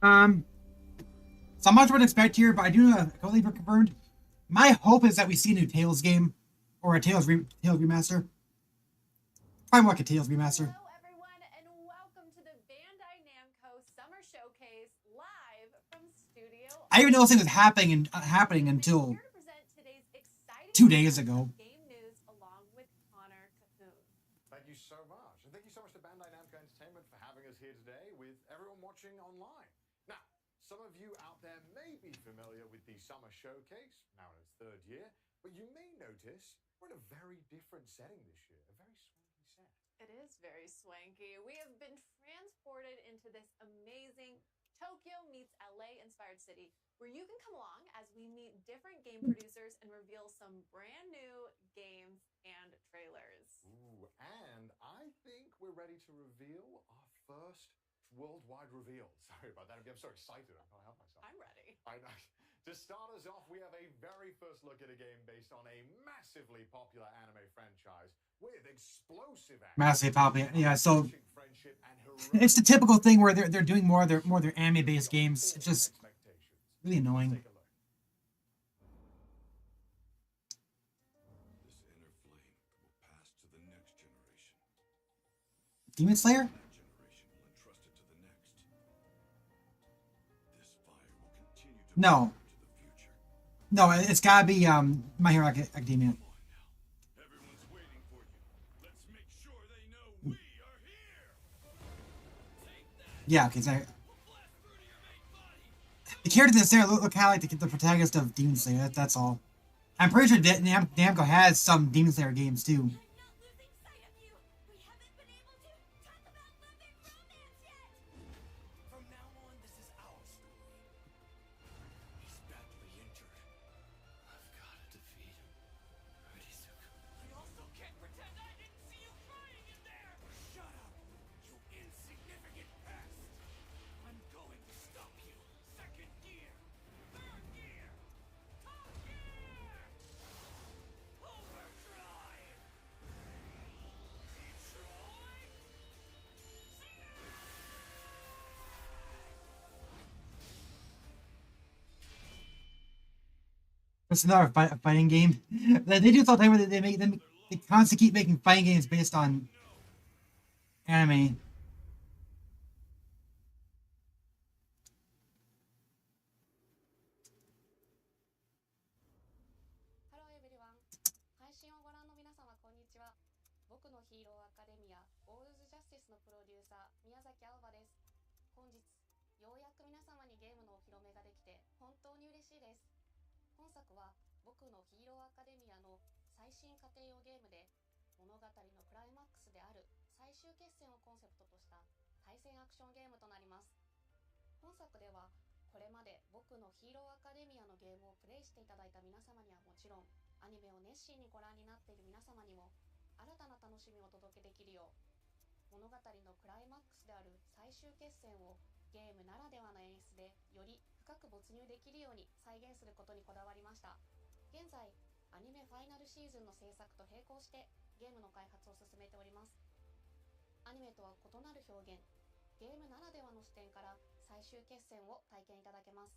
Um, so much what to expect here, but I do know a couple things were confirmed. My hope is that we see a new Tales game or a Tales remaster. Probably more like a Tales remaster. Hello, everyone, and welcome to the Bandai Namco Summer Showcase live from Studio I didn't even know this thing was All-Star. happening I'm until here to present today's exciting 2 days lineup ago. of game news along with Connor Cahoon. Thank you so much. And thank you so much to Bandai Namco Entertainment for having us here today with everyone watching online. Now, some of you out there may be familiar with the Summer Showcase, now in its third year, but you may notice we're in a very different setting this year, a very swanky set. It is very swanky. We have been transported into this amazing Tokyo meets LA inspired city where you can come along as we meet different game producers and reveal some brand new games and trailers. Ooh, and I think we're ready to reveal our first worldwide reveal. Sorry about that. I'm so excited. I can't help myself. I'm ready. I know. To start us off, we have a very first look at a game based on a massively popular anime franchise with explosive action, Massively popular, yeah. So friendship, and it's the typical thing where they're doing more of their anime based games. It's just really annoying. Take a look. This inner flame will pass to the next generation. Demon Slayer? That generation will entrust it to the next. This fire will continue to No. burn into the future. No, it's gotta be My Hero Academia. Come on now. Everyone's waiting for you. Let's make sure they know we are here. Take that. Yeah, because We'll blast through to your main body. the character that's there look kind of like the protagonist of Demon Slayer. That's all. I'm pretty sure Namco has some Demon Slayer games too. I'm not losing sight of you. We haven't been able to talk about love and romance yet. From now on, this is our story. He's badly injured. I've got to defeat him. Arisuka. I also can't pretend I didn't see you crying in there! Shut up, you insignificant pest! I'm going to stop you. Second gear! Third gear! Top gear! Overdrive! Detroit! That's another fighting game. They do this all the time where they constantly keep making fighting games based on anime. Hello everyone. 配信をご覧の皆様こんにちは。僕のヒーローアカデミアオールズジャスティスのプロデューサー宮崎青葉です。本日ようやく皆様にゲームのお披露目ができて本当に嬉しいです。本作は僕のヒーローアカデミアの最新家庭用ゲームで物語のクライマックスである最終決戦をコンセプトとした対戦アクションゲームとなります。本作ではこれまで僕のヒーローアカデミアのゲームをプレイしていただいた皆様にはもちろん、アニメを熱心にご覧になっている皆様にも新たな楽しみをお届けできるよう、物語のクライマックスである最終決戦をゲームならではの演出でより深く没入できるように再現することにこだわりました。現在アニメファイナルシーズンの制作と並行してゲームの開発を進めております。アニメとは異なる表現、ゲームならではの視点から最終決戦を体験いただけます。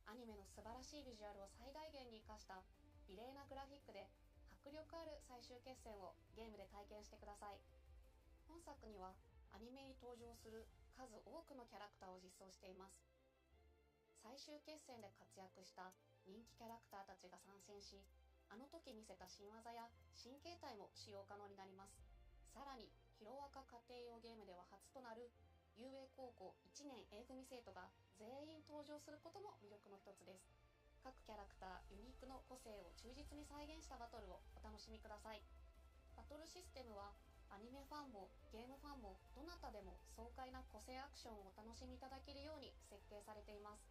アニメの素晴らしいビジュアルを最大限に生かした美麗なグラフィックで迫力ある最終決戦をゲームで体験してください。本作にはアニメに登場する数多くのキャラクターを実装しています。最終決戦で活躍した人気キャラクターたちが参戦し、あの時見せた新技や新形態も使用可能になります。さらにヒロアカ家庭用ゲームでは初となる遊泳高校1年 A 組生徒が全員登場することも魅力の一つです。各キャラクターユニークの個性を忠実に再現したバトルをお楽しみください。バトルシステムはアニメファンもゲームファンもどなたでも爽快な個性アクションをお楽しみいただけるように設計されています。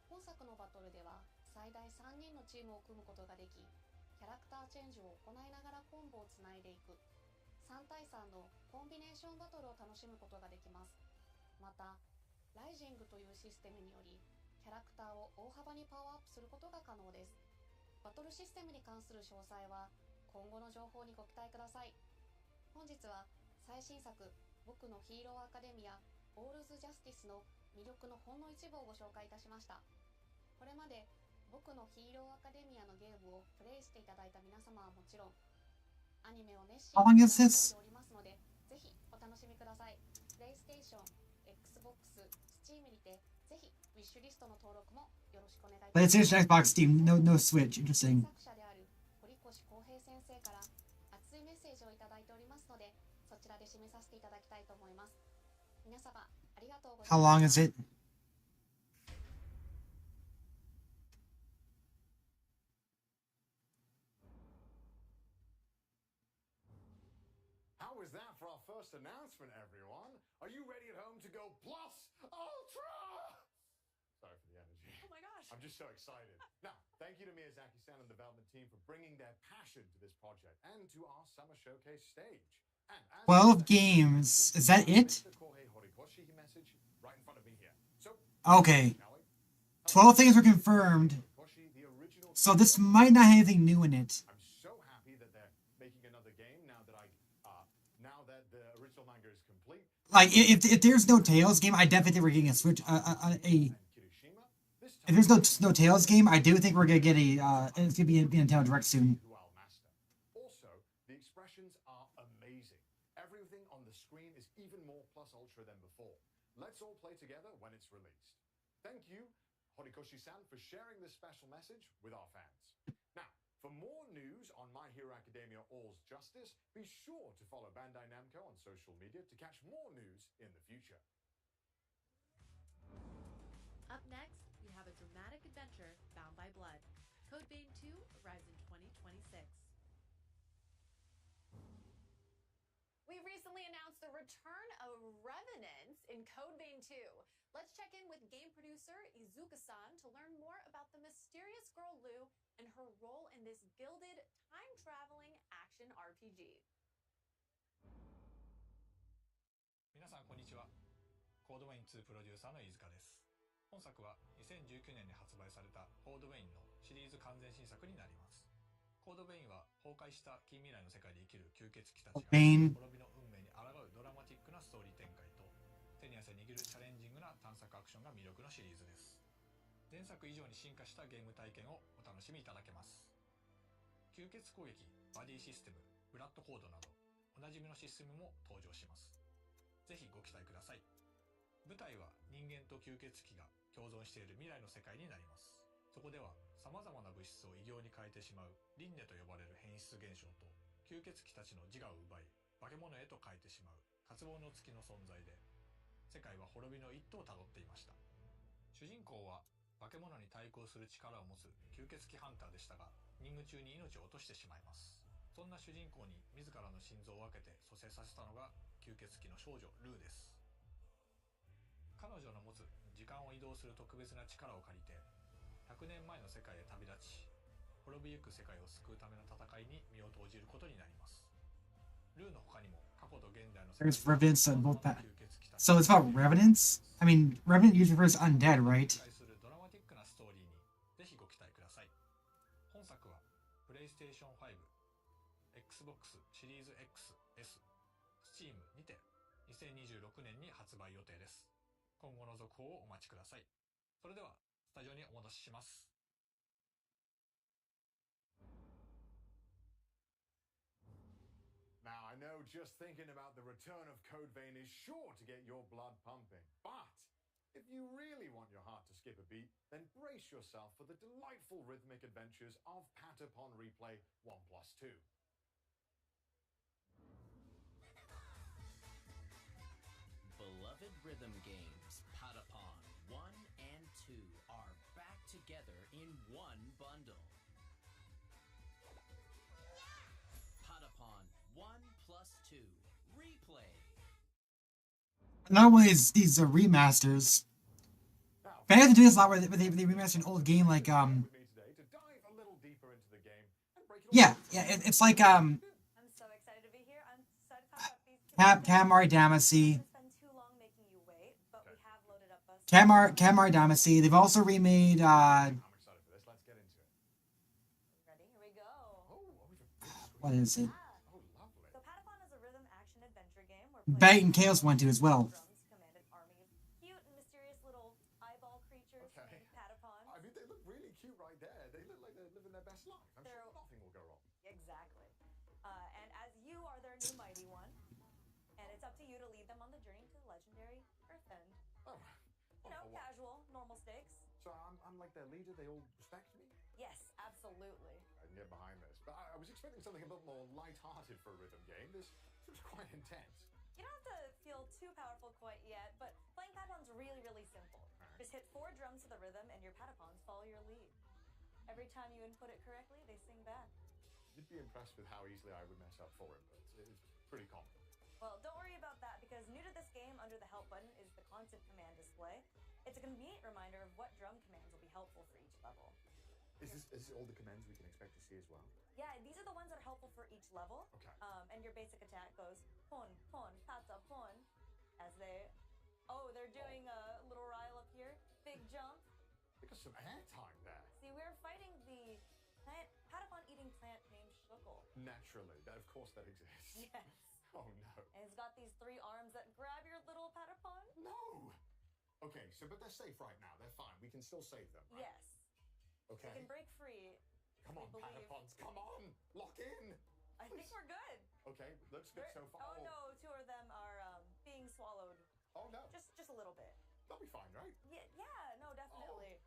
本作のバトルでは最大3人のチームを組むことができ、キャラクターチェンジを行いながらコンボをつないでいく3対3のコンビネーションバトルを楽しむことができます。また、ライジングというシステムにより、キャラクターを大幅にパワーアップすることが可能です。バトルシステムに関する詳細は、今後の情報にご期待ください。本日は最新作、僕のヒーローアカデミアオールズジャスティスの魅力のほんの一部をご紹介いたしました。これまで僕のヒーローアカデミアのゲームをプレイしていただいた皆様はもちろん、アニメを熱心 How に long ご覧 is いただいて this? おりますので、ぜひお楽しみください。プレイステーション、Xbox、Steam にてぜひウィッシュリストの登録もよろしくお願いいたします。 PlayStation, Xbox, Steam, no Switch. Interesting. 作者である堀越康平先生から熱いメッセージをいただいておりますので、そちらで締めさせていただきたいと思います。皆様ありがとうござい How ま long した。 is it? How was that for our first announcement, everyone? Are you ready at home to go plus ultra? Sorry for the energy. Oh my gosh. I'm just so excited. Now, thank you to Miyazaki-san and the development team for bringing their passion to this project and to our summer showcase stage. And as 12 games. Is that it? Mr. Kohei Horikoshi message right in front of me here. So, Okay. shall we? 12 things were confirmed. Horikoshi, the original So this might not have anything new in it. I'm so happy that they're making another game now that the original manga is complete. Like, if there's no Tails game, I definitely think we're getting a Switch. And Kirishima, this If there's no Tails game, I do think we're gonna get it's gonna be a Nintendo Direct soon. Dual Master. Also, the expressions are amazing. Everything on the screen is even more plus ultra than before. Let's all play together when it's released. Thank you, Horikoshi-san, for sharing this special message with our fans. Now, for more news on My Hero Academia All's Justice, be sure to follow Bandai Namco on social media to catch more news in the future. Up next, we have a dramatic adventure bound by blood. Code Vein 2 arrives in 2026. We recently announced the return of Revenants in Code Vein 2. Let's check in with game producer Izuka-san to learn more about the mysterious girl Lou and her role in this gilded, time-traveling action RPG. 皆さんこんにちは。コードウェイン2プロデューサーの飯塚です。本作は2019年に発売されたコードウェインのシリーズ完全新作になります。コードウェインは崩壊した近未来の世界で生きる吸血鬼たちがBane 滅びの運命に抗うドラマティックなストーリー展開と手に汗握るチャレンジングな探索アクションが魅力のシリーズです。前作以上に進化したゲーム体験をお楽しみいただけます。吸血攻撃、バディシステム、ブラッドコードなどおなじみのシステムも登場します。ぜひご期待ください。舞台は人間と吸血鬼が共存している未来の世界になります。そこでは様々な物質を異形に変えてしまう輪廻と呼ばれる変質現象と吸血鬼たちの自我を奪い化け物へと変えてしまう渇望の月の存在で世界は滅びの一途をたどっていました。主人公は化け物に対抗する力を持つ吸血鬼ハンターでしたが任務中に命を落としてしまいます。そんな主人公に自らの心臓を分けて蘇生させたのが吸血鬼の少女ルーです。彼女の持つ時間を移動する特別な力を借りて100年前の世界へ旅立ち滅びゆく世界を救うための戦いに身を投じることになります。ルーの他にも過去と現代の世界 There's Revenants on both 吸 that. 血鬼たち So it's about Revenants? I mean, Revenant usually refers to undead, right? 展開するドラマティックなストーリーにぜひご期待ください。本作はプレイステーション5、Xbox シリーズ XS、Steam にて2026年に発売予定です。今後の続報をお待ちください。それではスタジオにお戻しします。Now, I know just thinking about the return of Code Vein is sure to get your blood pumping, but if you really want your heart to skip a beat, then brace yourself for the delightful rhythmic adventures of Patapon Replay 1+2. Beloved rhythm games, Patapon 1 and 2 are back together in one bundle. Patapon 1+2 Replay. Not only is these remasters, but I have to do this a lot where they remaster an old game like With me today to dive a little deeper into the game and break it all yeah, down. it's like I'm so excited to be here. I'm excited to talk about these two. Kamari Damacy, It's been too long making you wait, but we have loaded up a Kamari Damacy. They've also remade I'm excited for this. Let's get into it. Ready? Here we go. Oh, we've a big screen. what is it? Oh, lovely. So Patapon is a rhythm action adventure game where Bait and Chaos one too as well. drums command an army of cute and mysterious little their best life. I'm sure nothing will go wrong. Exactly. And as you are their new mighty one, and it's up to you to lead them on the journey to the legendary Earthend. Oh, You know, oh, what? casual, normal stakes. So I'm like their leader. They all respect me. Yes, absolutely. I can get behind this, but I was expecting something a bit more light-hearted for a rhythm game. This seems quite intense. You don't have to feel too powerful quite yet, but playing Patapon's really, really simple. Alright. Just hit 4 drums to the rhythm and your Patapons follow your lead. Every time you input it correctly, they sing back. You'd be impressed with how easily I would mess up for it, but it's pretty common. Well, don't worry about that because new to this game under the help button is the constant command display. It's a convenient reminder of what drum commands will be helpful for each level. Is this all the commands we can expect to see as well? Yeah, these are the ones that are helpful for each level. Okay. And your basic attack goes pon, pon, pata, pon, as they... Oh, they're doing a little rile up here. Big jump. They got some airtime there. See, we're fighting the plant, Patapon-eating plant named Shuckle. Naturally, of course that exists. Yes. Oh no. And it's got these 3 arms that grab your little Patapon. No! Okay, so but they're safe right now. They're fine. We can still save them, right? Yes. Okay. They can break free. Come on, we believe. Patapons, come on! Lock in! I think we're good. Okay, looks good so far. Oh no, 2 of them are being swallowed. Oh no. Just a little bit. They'll be fine, right? Yeah, no, definitely.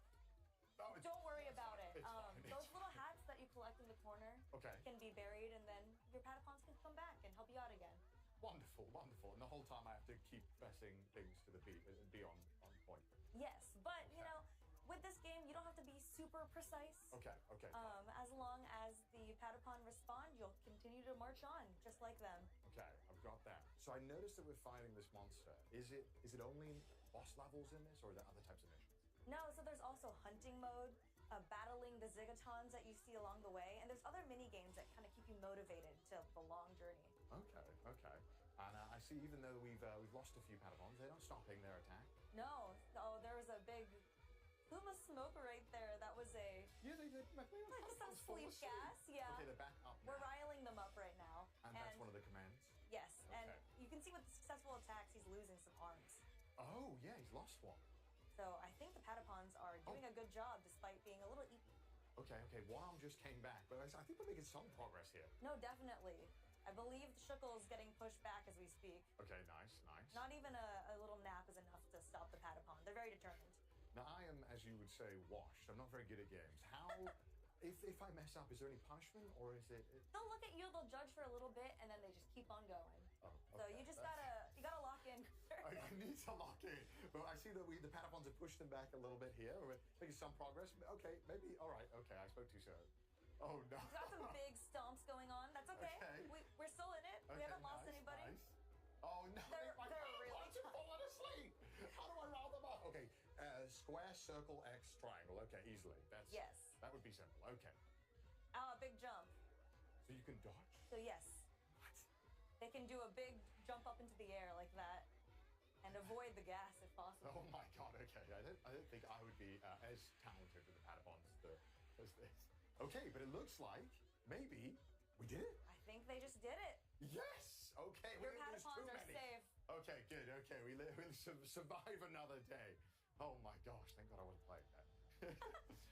Oh, Don't worry about it. It's fine, it's Those little fine. hats that you collect in the corner Okay. can be buried, and then your Patapons can come back and help you out again. Wonderful, wonderful. And the whole time I have to keep pressing things to the beat and be on point. Yes, but you Okay. know, with this game, you don't have to be super precise. Okay. As long as the Patapon respond, you'll continue to march on, just like them. Okay, I've got that. So I noticed that we're fighting this monster. Is it only boss levels in this, or are there other types of missions? No, so there's also hunting mode, battling the Zigatons that you see along the way, and there's other mini games that kind of keep you motivated to the long journey. Okay. And I see even though we've lost a few Patapons, they're not stopping their attack. No, there was a big plume of smoke right there. That was a Yeah, they did. some Patapons fall sleep asleep. gas. Yeah, Okay, they're back up now. we're riling them up right now, And that's one of the commands? yes, and Okay. you can see with the successful attacks, he's losing some arms. Oh, yeah, he's lost one. So I think the Patapons are doing a good job despite being a little eepy. Okay, one arm just came back, but I think we're making some progress here. No, definitely. I believe the Shuckle's getting pushed back as we speak. Okay, nice. Not even a little nap is enough to stop the Patapon. They're very determined. Now, I am, as you would say, washed. I'm not very good at games. How, if I mess up, is there any punishment, or is it... They'll look at you, they'll judge for a little bit, and then they just keep on going. Oh, So okay, you just that's- gotta lock in. I need to lock in. But I see that the Patapons have pushed them back a little bit here. We're making some progress. Okay, maybe. All right. Okay, I spoke too soon. Oh no. We've got some big stomps going on. That's okay. Okay. We're still in it. We Okay, haven't lost nice, anybody. nice. Oh no, They're my really Patapons are trying. falling asleep. How do I round them up? Okay, square, circle, X, triangle. Okay, easily. Yes. That would be simple. Okay. Big jump. So you can dodge? So yes, What? they can do a big jump up into the air like that, and avoid the gas if possible. Oh my god, okay. I don't think I would be as talented with the Patapons as this. Okay, but it looks like maybe we did it. I think they just did it. Yes! Okay, we Your didn't lose Patapons too are many. safe. Okay, good. Okay, we'll survive another day. Oh my gosh, thank God I wasn't playing that.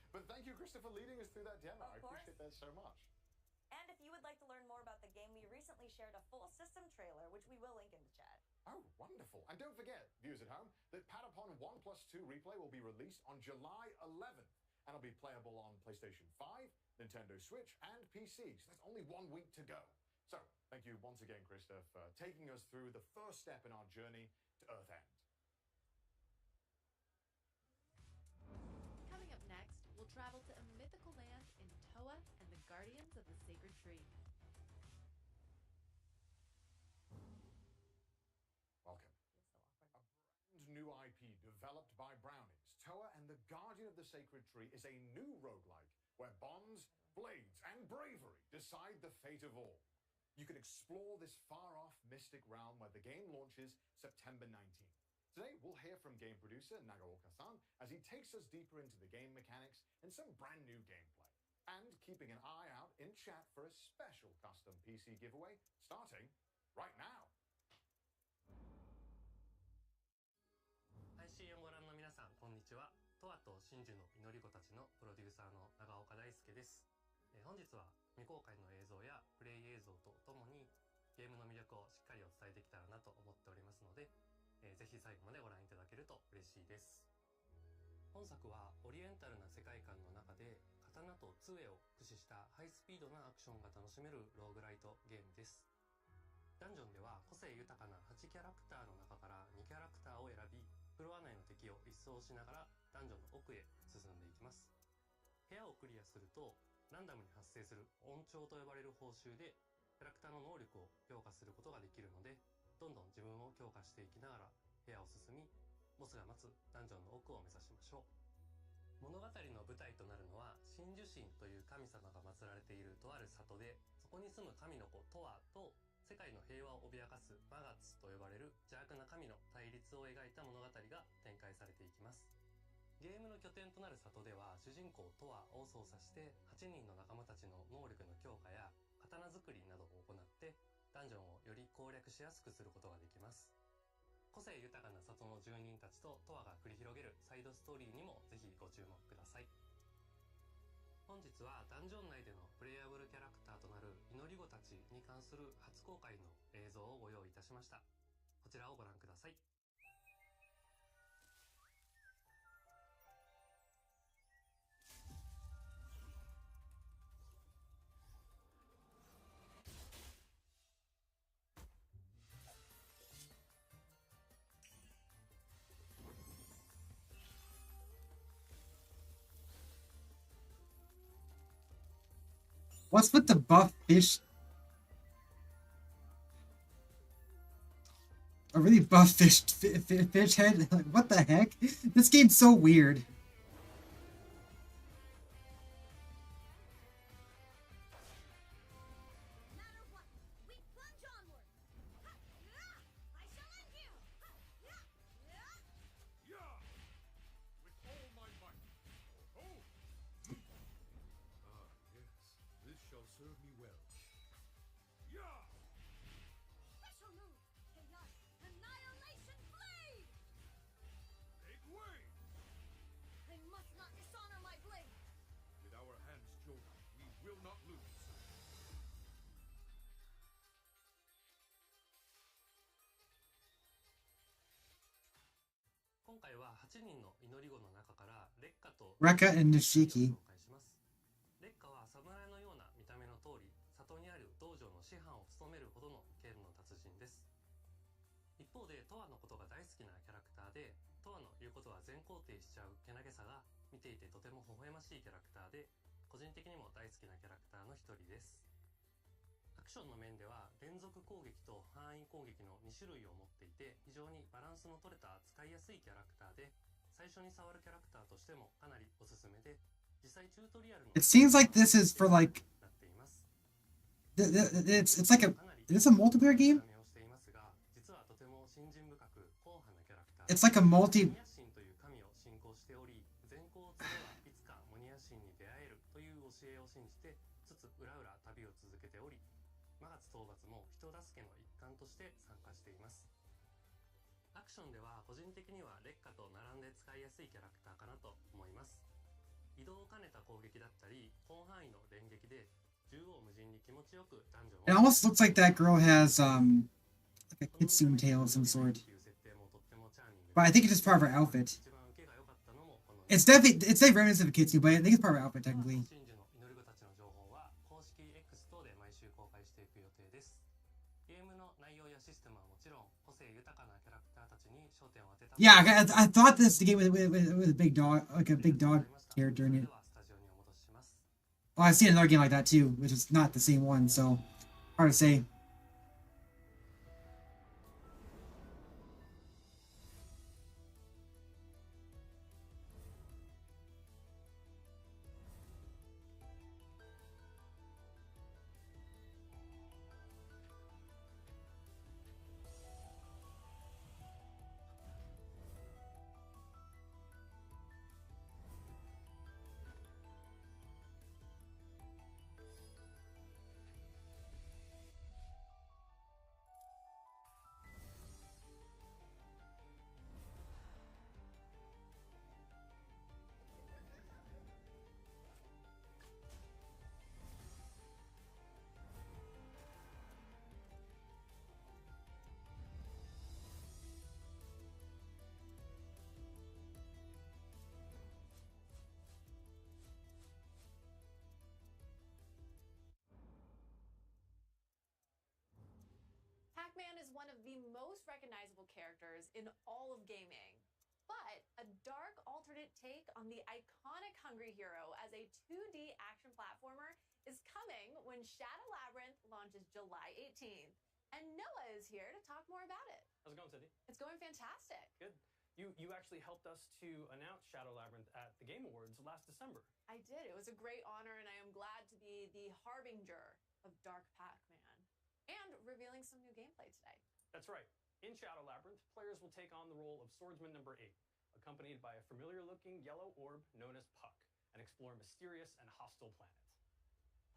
But thank you, Krista, for leading us through that demo. Of I course. appreciate that so much. And if you would like to learn more about the game, we recently shared a full system trailer, which we will link in the chat. Oh, wonderful. And don't forget, viewers at home, that Patapon 1+2 replay will be released on July 11th. And it'll be playable on PlayStation 5, Nintendo Switch, and PC. So that's only 1 week to go. So, thank you once again, Krista, for taking us through the first step in our journey to Earthend. Coming up next, we'll travel to a mythical land in Toa and the Guardians of the Sacred Tree. Welcome. Feels so awkward. A brand new IP developed by Brownies, Toa and the Guardian of the Sacred Tree is a new roguelike where bonds, blades, and bravery decide the fate of all. You can explore this far-off mystic realm where the game launches September 19th. Today, we'll hear from game producer Nagaoka-san as he takes us deeper into the game mechanics and some brand new gameplay. And keeping an eye out in chat for a special custom PC giveaway starting right now. 配信をご覧の皆さんこんにちは。トアと真珠の祈り子たちのプロデューサーの長岡大輔です。本日は未公開の映像やプレイ映像とともにゲームの魅力をしっかりお伝えできたらなと思っておりますので、ぜひ最後までご覧いただけると嬉しいです。本作はオリエンタルな世界観の中で刀と杖を駆使したハイスピードなアクションが楽しめるローグライトゲームです。ダンジョンでは個性豊かな8キャラクターの中から2キャラクターを選び、フロア内の敵を一掃しながらダンジョンの奥へ進んでいきます。部屋をクリアするとランダムに発生する音調と呼ばれる報酬でキャラクターの能力を強化することができるので、どんどん自分を強化していきながら部屋を進み、ボスが待つダンジョンの奥を目指しましょう。物語の舞台となるのは真珠神という神様が祀られているとある里で、そこに住む神の子トワと世界の平和を脅かすマガツと呼ばれる邪悪な神の対立を描いた物語が展開されていきます。ゲームの拠点となる里では主人公トワを操作して8人の仲間たちの能力の強化や刀作りなどを行ってダンジョンをより攻略しやすくすることができます。個性豊かな里の住人たちとトワが繰り広げるサイドストーリーにもぜひご注目ください。本日はダンジョン内でのプレイヤブルキャラクターとなる祈り子たちに関する初公開の映像をご用意いたしました。こちらをご覧ください。What's with the buff fish? A really buff fish head? Like, what the heck? This game's so weird. No matter what, we plunge onward. Ha! Yeah! I shall end you. Ha! Yeah! Yeah! Yeah! With all my might. Oh! Ah, yes. This shall serve me well. Yeah! Special move, Chaos Annihilation Blade. Make way! They must not dishonor my blade. With our hands joined, we will not lose. 今回は8人の祈り子の中から烈火と Rekka and Nishiki. 紹介します。烈火は侍のような見た目の通り、里にある道場の師範を務めるほどの剣の達人です。一方でトワのことが大好きなキャラクターで、トワの言うことは全肯定しちゃうけなげさが見ていてとても微笑ましいキャラクターで、個人的にも大好きなキャラクターの一人です。アクションの面では連続攻撃と範囲攻撃の2種類を持っていて、非常にバランスの取れた使いやすいキャラクターで、最初に触るキャラクターとしてもかなりおすすめで、実際チュートリアルの It seems like this is for like なっています。 it's like a is this a multiplayer game? 実はとても信心深く硬派なキャラクター。 It's like a multi モニア神という神を信仰しており、善行を積めばいつかモニア神に出会えるという教えを信じて、つつ裏裏旅を続けており、マガツ討伐も人助けの一環として参加しています。アクションでは個人的には烈火と並んで使いやすいキャラクターかなと思います。移動を兼ねた攻撃だったり、広範囲の連撃で縦横無尽に気持ちよくダンジョンを It almost looks like that girl has like a kitsune tail of some sort. But I think it's just part of her outfit. It's definitely reminiscent of a kitsune, but I think it's part of her outfit technically. 真珠の祈り子たちの情報は公式 X 等で毎週公開していく予定です。ゲームの内容やシステムはもちろん、個性豊かなキャラクターたちに焦点を当てた Yeah, I thought this game with a big dog, like a big dog character in it. ではスタジオにお戻しします。 Oh, I've seen another game like that too, which is not the same one, so hard to say. Pac-Man is one of the most recognizable characters in all of gaming. But a dark alternate take on the iconic Hungry Hero as a 2D action platformer is coming when Shadow Labyrinth launches July 18th. And Noah is here to talk more about it. How's it going, Cindy? It's going fantastic. Good. You actually helped us to announce Shadow Labyrinth at the Game Awards last December. I did. It was a great honor, and I am glad to be the harbinger of Dark Pac-Man and revealing some new gameplay today. That's right. In Shadow Labyrinth, players will take on the role of Swordsman number 8, accompanied by a familiar-looking yellow orb known as Puck, and explore a mysterious and hostile planet.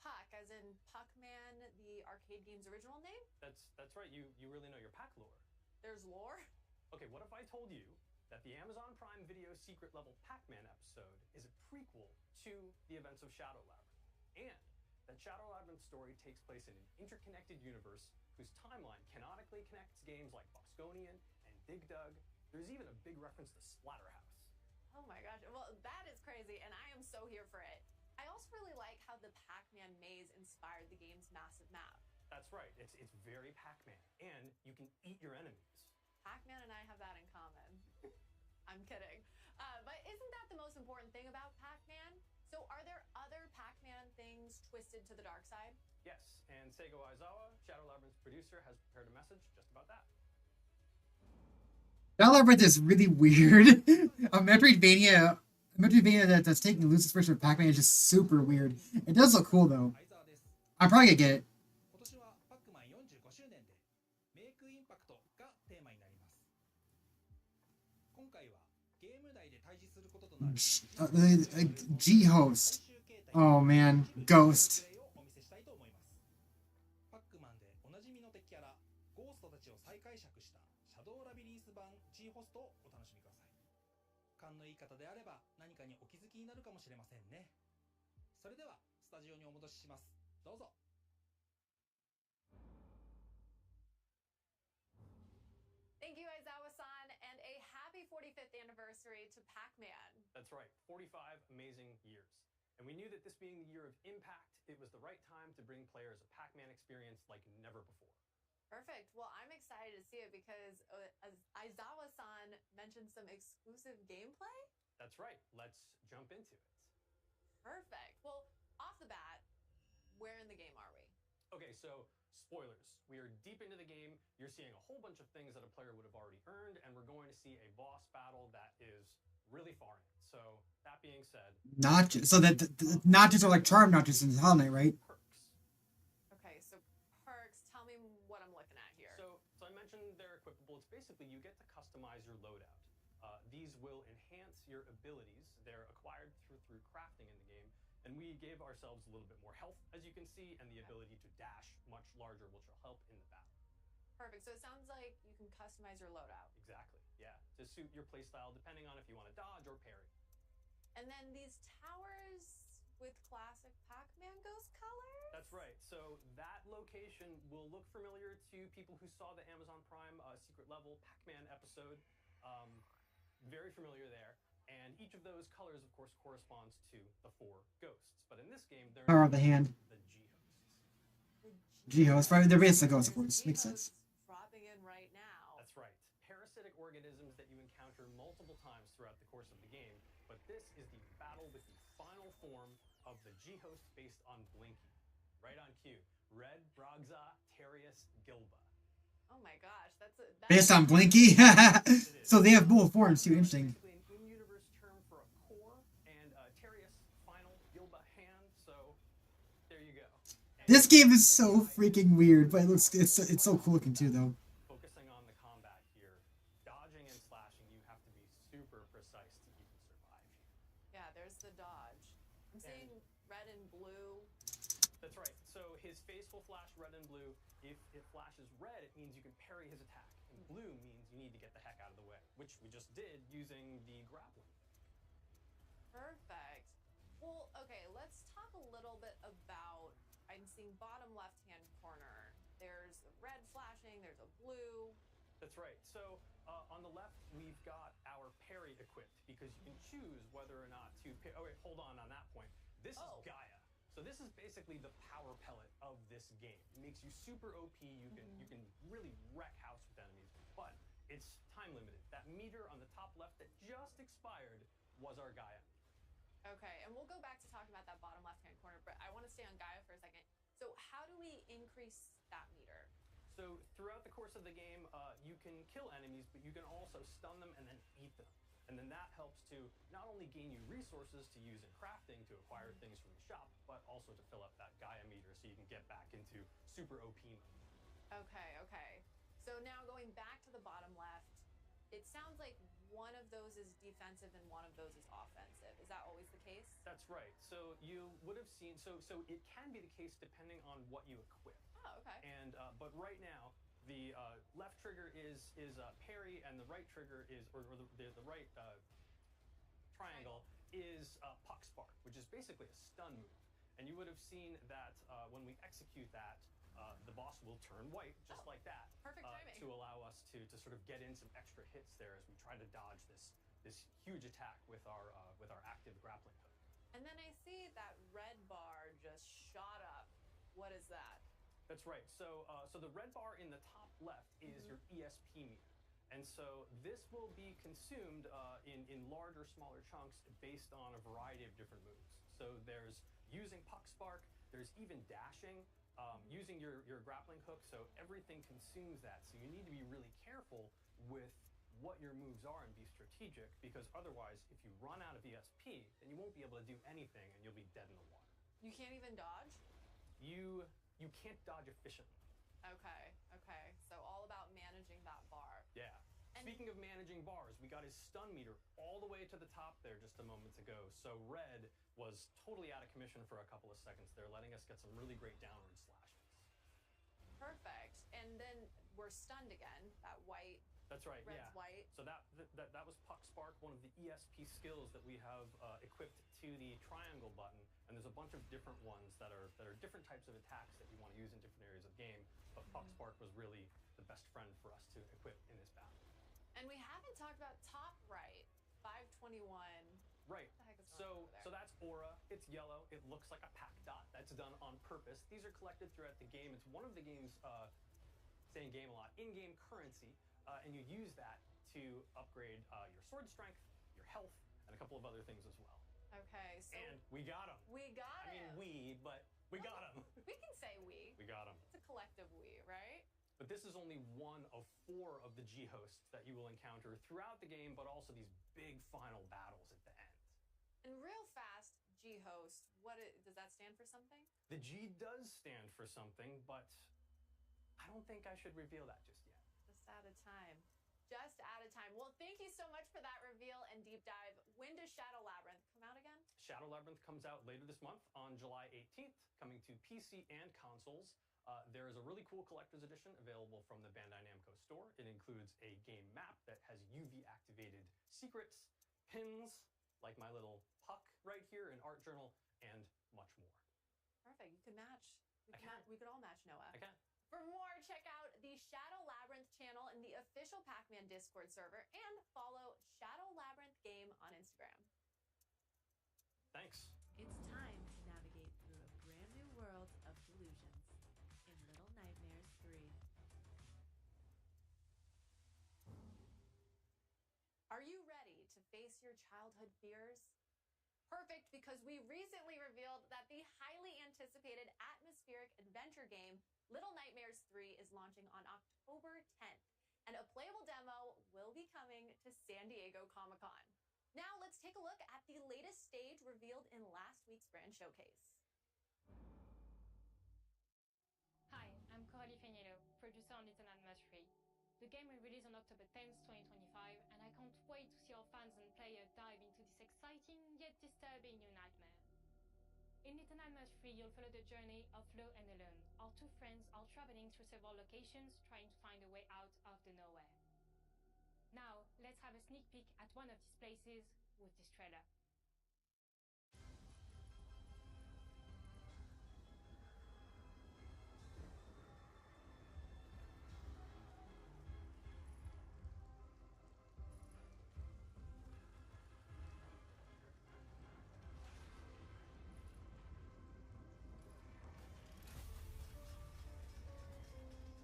Puck, as in Puck-Man, the arcade game's original name? That's right. You really know your Pac lore. There's lore? Okay, what if I told you that the Amazon Prime Video secret level Pac-Man episode is a prequel to the events of Shadow Labyrinth, and that Shadow Labyrinth's story takes place in an interconnected universe whose timeline canonically connects games like Bosconian and Dig Dug. There's even a big reference to Splatterhouse. Oh my gosh, well, that is crazy, and I am so here for it. I also really like how the Pac-Man maze inspired the game's massive map. That's right, it's very Pac-Man, and you can eat your enemies. Pac-Man and I have that in common. I'm kidding. But isn't that the most important thing about Pac-Man? So are there other Pac-Man things twisted to the dark side? Yes, and Seigo Aizawa, Shadow Labyrinth's producer, has prepared a message just about that. Shadow Labyrinth is really weird. A Metroidvania that's taking a loose inspiration of Pac-Man is just super weird. It does look cool though. I'm probably gonna get it. 今年はパックマン45周年でメイクインパクトがテーマになります。今回はゲーム内で対峙することとなる G-Host. Oh man, Ghost. お見せしたいと思います。パックマンでおなじみの敵キャラゴーストたちを再解釈したシャドウラビリンス版 G ホストをお楽しみください。勘のいい方であれば何かにお気づきになるかもしれませんね。それではスタジオにお戻しします。どうぞ。Thank you, Aizawa-san, and a happy 45th anniversary to Pac-Man. That's right, 45 amazing years. And we knew that this being the year of impact, it was the right time to bring players a Pac-Man experience like never before. Perfect. Well, I'm excited to see it because as Aizawa-san mentioned some exclusive gameplay. That's right. Let's jump into it. Perfect. Well, off the bat, where in the game are we? Okay, so spoilers. We are deep into the game. You're seeing a whole bunch of things that a player would have already earned, and we're going to see a boss battle that is really far in. So that being said, Notches. So that the notches are like charm notches in Hollow Knight, right? perks. Okay, so perks. Tell me what I'm looking at here. So I mentioned they're equipable. It's basically you get to customize your loadout. These will enhance your abilities. They're acquired through crafting in the game. And we gave ourselves a little bit more health, as you can see, and the ability to dash much larger, which will help in the battle. Perfect. So it sounds like you can customize your loadout. Exactly, yeah. To suit your playstyle, depending on if you want to dodge or parry. And then these towers with classic Pac-Man ghost colors? That's right. So that location will look familiar to people who saw the Amazon Prime secret level Pac-Man episode. Very familiar there. And each of those colors, of course, corresponds to the 4 ghosts. But in this game, they're Power of the hand. the G-hosts. G-Host, right? They're basically ghosts, of course. Makes sense. Dropping in right now. That's right. Parasitic organisms that you encounter multiple times throughout the course of the game. But this is the battle with the final form of the G-host based on Blinky. Right on cue. Red Brogza Terius Gilba. Oh my gosh, that's Based on Blinky? So they have both forms too. Interesting. Basically an in-universe term for a core and Terius final Gilba hand. So there you go. And This game is so freaking weird, but it's so cool looking too, though. focusing on the combat here, dodging and slashing, you have to be super precise to even survive here. Yeah, there's the dodge. I'm seeing red and blue. That's right. So his face will flash red and blue. If it flashes red, it means you can parry his attack. And blue means you need to get the heck out of the way, which we just did using the grappling. Perfect. Well, okay, let's talk a little bit about, I'm seeing bottom left-hand corner. There's a red flashing, there's a blue. That's right. So on the left, we've got our parry equipped because you can choose whether or not to parry. Oh, wait, hold on that point. This is Gaia. So So this is basically the power pellet of this game. It makes you super OP. You can really wreck house with enemies, but it's time limited. That meter on the top left that just expired was our Gaia. Okay, and we'll go back to talking about that bottom left-hand corner, but I want to stay on Gaia for a second. So how do we increase that meter? So throughout the course of the game, you can kill enemies, but you can also stun them and then eat them. And then that helps to not only gain you resources to use in crafting to acquire things from the shop, but also to fill up that Gaia meter so you can get back into super OP mode. Okay. So now going back to the bottom left, it sounds like one of those is defensive and one of those is offensive. Is that always the case? That's right. So you would have seen, so it can be the case depending on what you equip. Oh, okay. And but right now, the left trigger is parry, and the right trigger is, or the right triangle is puck spark, which is basically a stun move. And you would have seen that when we execute that, the boss will turn white just like that. Perfect timing. To allow us to sort of get in some extra hits there as we try to dodge this huge attack with our active grappling hook. And then I see that red bar just shot up. What is that? That's right. So the red bar in the top left is your ESP meter. And so this will be consumed in larger, smaller chunks based on a variety of different moves. So there's using puck spark, there's even dashing, using your grappling hook, so everything consumes that. So you need to be really careful with what your moves are and be strategic, because otherwise, if you run out of ESP, then you won't be able to do anything and you'll be dead in the water. You can't even dodge? You can't dodge efficiently. Okay. So all about managing that bar. Yeah. And speaking of managing bars, we got his stun meter all the way to the top there just a moment ago. So red was totally out of commission for a couple of seconds there, letting us get some really great downward slashes. Perfect. And then we're stunned again. That white. That's right. Red's yeah. white. So that was Puck Spark, one of the ESP skills that we have equipped to the triangle button. And there's a bunch of different ones that are different types of attacks that you want to use in different areas of the game. But Puck Spark was really the best friend for us to equip in this battle. And we haven't talked about top right, 521. Right. What the heck is going on So over there? that's aura. It's yellow. It looks like a pack dot. That's done on purpose. These are collected throughout the game. It's one of the game's, saying game a lot, in-game currency, and you use that to upgrade your sword strength, your health, and a couple of other things as well. Okay, so And we got him. we got I mean, him. but we got him. We can say we. We got him. It's a collective we, right? But this is only one of 4 of the G hosts that you will encounter throughout the game, but also these big final battles at the end. And real fast, G-host, does that stand for something? The G does stand for something, but I don't think I should reveal that just yet. Just out of time. Just out of time. Well, thank you so much for that reveal and deep dive. When does Shadow Labyrinth come out again? Shadow Labyrinth comes out later this month on July 18th, coming to PC and consoles. There is a really cool collector's edition available from the Bandai Namco store. It includes a game map that has UV-activated secrets, pins, like my little puck right here, an art journal, and much more. Perfect. You could match. I can. We could all match, Noah. I can. For more, check out the Shadow Labyrinth channel in the official Pac-Man Discord server and follow Shadow Labyrinth Game on Instagram. Thanks. It's time to navigate through a brand new world of delusions in Little Nightmares 3. Are you ready to face your childhood fears? Perfect, because we recently revealed that the highly anticipated atmospheric adventure game Little Nightmares 3 is launching on October 10th, and a playable demo will be coming to San Diego Comic-Con. Now let's take a look at the latest stage revealed in last week's brand showcase. Hi, I'm Coralie Feniello, producer on Little Nightmares 3. The game will release on October 10th, 2025, and I can't wait to see our fans and players dive into this exciting yet disturbing new nightmare. In Little Nightmares 3, you'll follow the journey of Flo and Alone. Our 2 friends are traveling through several locations trying to find a way out of the nowhere. Now, let's have a sneak peek at one of these places with this trailer.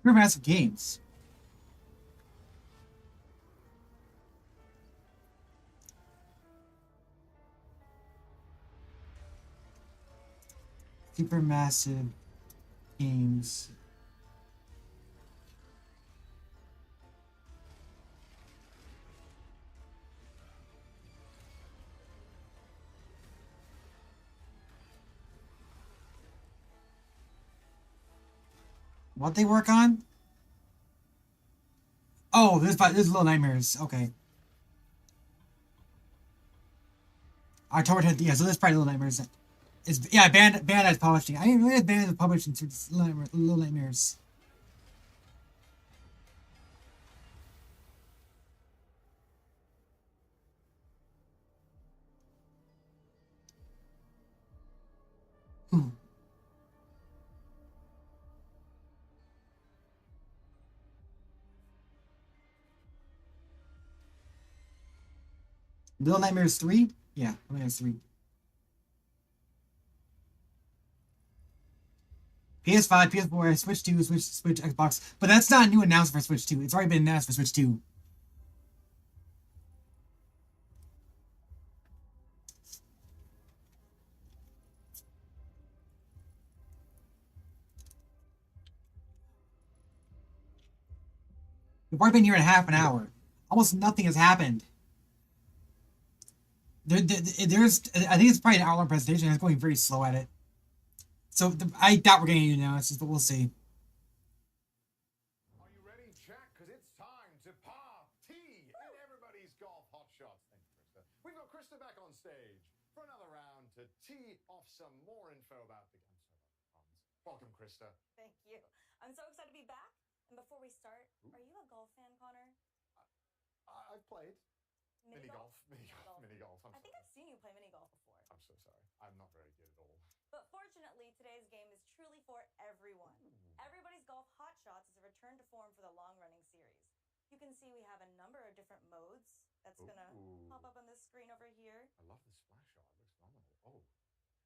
Supermassive games. Supermassive games. What they work on? Oh, this is Little Nightmares. Okay. I told her, yeah, so this is probably Little Nightmares. It's, yeah, Bandai's publishing. I didn't realize Bandai's publishing Little Nightmares. Little Nightmares 3? Yeah, Little Nightmares 3. PS5, PS4, Switch 2, Switch, Xbox. But that's not a new announcement for Switch 2. It's already been announced for Switch 2. We've already been here in half an hour. Almost nothing has happened. There's, I think it's probably an hour-long presentation. It's going very slow at it. So I doubt we're getting any analysis, but we'll see. Are you ready, Jack? Because it's time to party in everybody's golf hot shots. Thank you, Krista. We've got Krista back on stage for another round to tee off some more info about the game. Welcome, Krista. Thank you. I'm so excited to be back. And before we start, are you a golf fan, Connor? I've played mini golf. I think I've seen you play mini golf before. I'm so sorry. I'm not very good at all. But fortunately, today's game is truly for everyone. Everybody's Golf Hot Shots is a return to form for the long-running series. You can see we have a number of different modes. That's going to pop up on this screen over here. I love the splash shot. It looks phenomenal. Oh.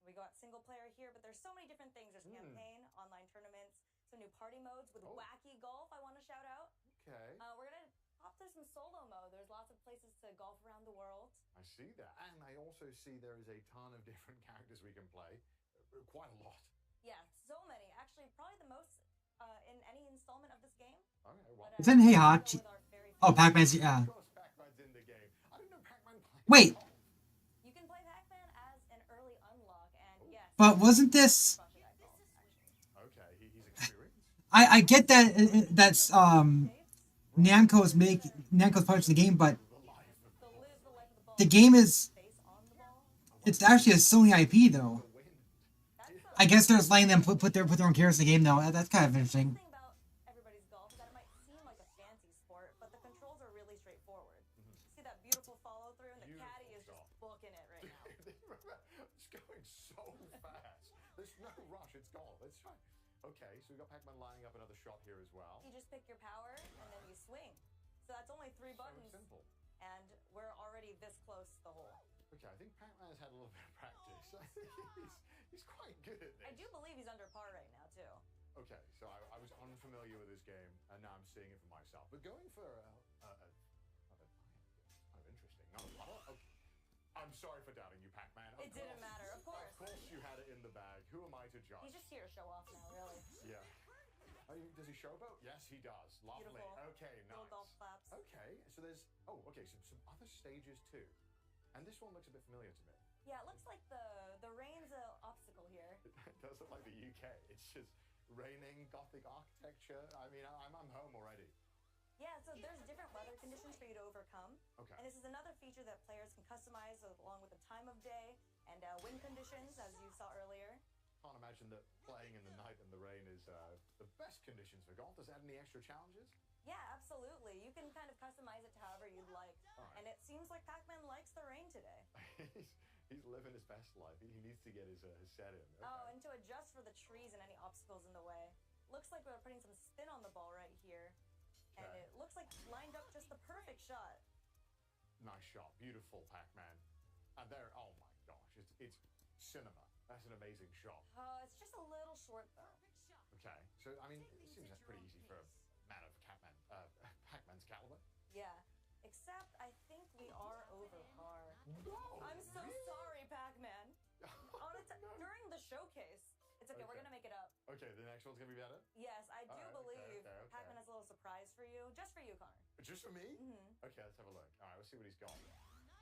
We got single player here, but there's so many different things. There's campaign, online tournaments, some new party modes with wacky golf I want to shout out. Okay. We're going to hop through some solo mode. There's lots of places to golf around the world. I see that. And I also see there is a ton of different characters we can play. Quite a lot. Yeah, so many. Actually, probably the most in any installment of this game. Okay, well. Isn't Hey Hot? Oh, Pac-Man's, yeah. Of course, Pac-Man's in the game. I didn't know Pac-Man played. Wait. You can play Pac-Man as an early unlock, and yes. But wasn't this... Okay, he's experienced. I get that that's Namco's publishing the game, but the game is, it's actually a Sony IP though. I guess they're just letting them put their own characters in the game though. That's kind of interesting. The thing about everybody's golf is that it might seem like a fancy sport, but the controls are really straightforward. See that beautiful follow through, and the caddy is just booking it right now. It's going so fast. There's no rush. It's golf. Let's try. Okay, so we've got Pac-Man lining up another shot here as well. You just pick your power, and then you swing. So that's only 3 buttons. So simple. And we're already this close to the hole. Okay, I think Pac-Man has had a little bit of practice. he's quite good at this. I do believe he's under par right now, too. Okay, so I was unfamiliar with this game, and now I'm seeing it for myself. But going for kind of interesting. Not a lot. Okay. I'm sorry for doubting you, Pac-Man. It didn't matter, of course. Of course you had it in the bag. Who am I to judge? He's just here to show off now, really. Yeah. Does he showboat? Yes, he does. Lovely. Beautiful. Okay, nice. Little golf claps. Okay, so there's... Oh, okay, so some other stages too. And this one looks a bit familiar to me. Yeah, it looks like the rain's an obstacle here. It does look like the UK. It's just raining, Gothic architecture. I mean, I'm home already. Yeah, so there's different weather conditions for you to overcome. Okay. And this is another feature that players can customize along with the time of day and wind conditions, as you saw earlier. Can't imagine that playing in the night and the rain is the best conditions for golf. Does that add any extra challenges? Yeah, absolutely. You can kind of customize it to however you'd like. Right. And it seems like Pac-Man likes the rain today. he's living his best life. He needs to get his set in. Okay. Oh, and to adjust for the trees and any obstacles in the way. Looks like we're putting some spin on the ball right here. Okay. And it looks like lined up just the perfect shot. Nice shot. Beautiful, Pac-Man. And there, oh my gosh, it's cinema. That's an amazing shot. It's just a little short, though. Okay, so, I mean, it seems that's pretty easy for a Yeah. Except I think we are over par. No! I'm so Really? sorry, Pac-Man. During the showcase. It's okay, we're Okay. gonna make it up. Okay, the next one's gonna be better? Yes, I do Alright, believe okay. Pac-Man has a little surprise for you. Just for you, Connor. Just for me? Mm-hmm. Okay, let's have a look. All right, let's see what he's got.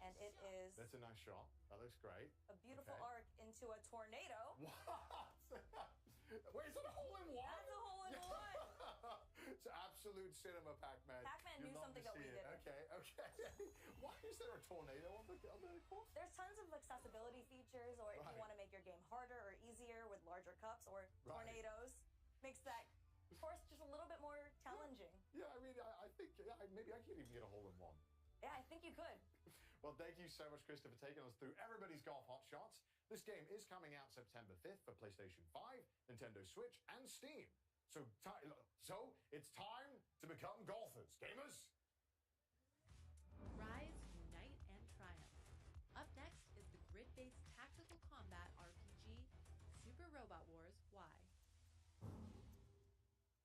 And it is That's a nice shot. That looks great. a beautiful Okay. arc into a tornado. What? Wait, is that a hole in one? That's a hole in one. It's absolute cinema, Pac-Man. Pac-Man You'd knew love something to that we see it. didn't. Okay. Why is there a tornado on the course? There's tons of accessibility features, or if you Right. want to make your game harder or easier with larger cups or Right. tornadoes, makes that course just a little bit more challenging. Yeah, I mean, I think maybe I could even get a hole in one. Yeah, I think you could. Well, thank you so much, Christopher, taking us through everybody's golf hot shots. This game is coming out September 5th for PlayStation 5, Nintendo Switch, and Steam. So it's time to become golfers. Gamers? Rise, unite, and triumph. Up next is the grid-based tactical combat RPG Super Robot Wars Y.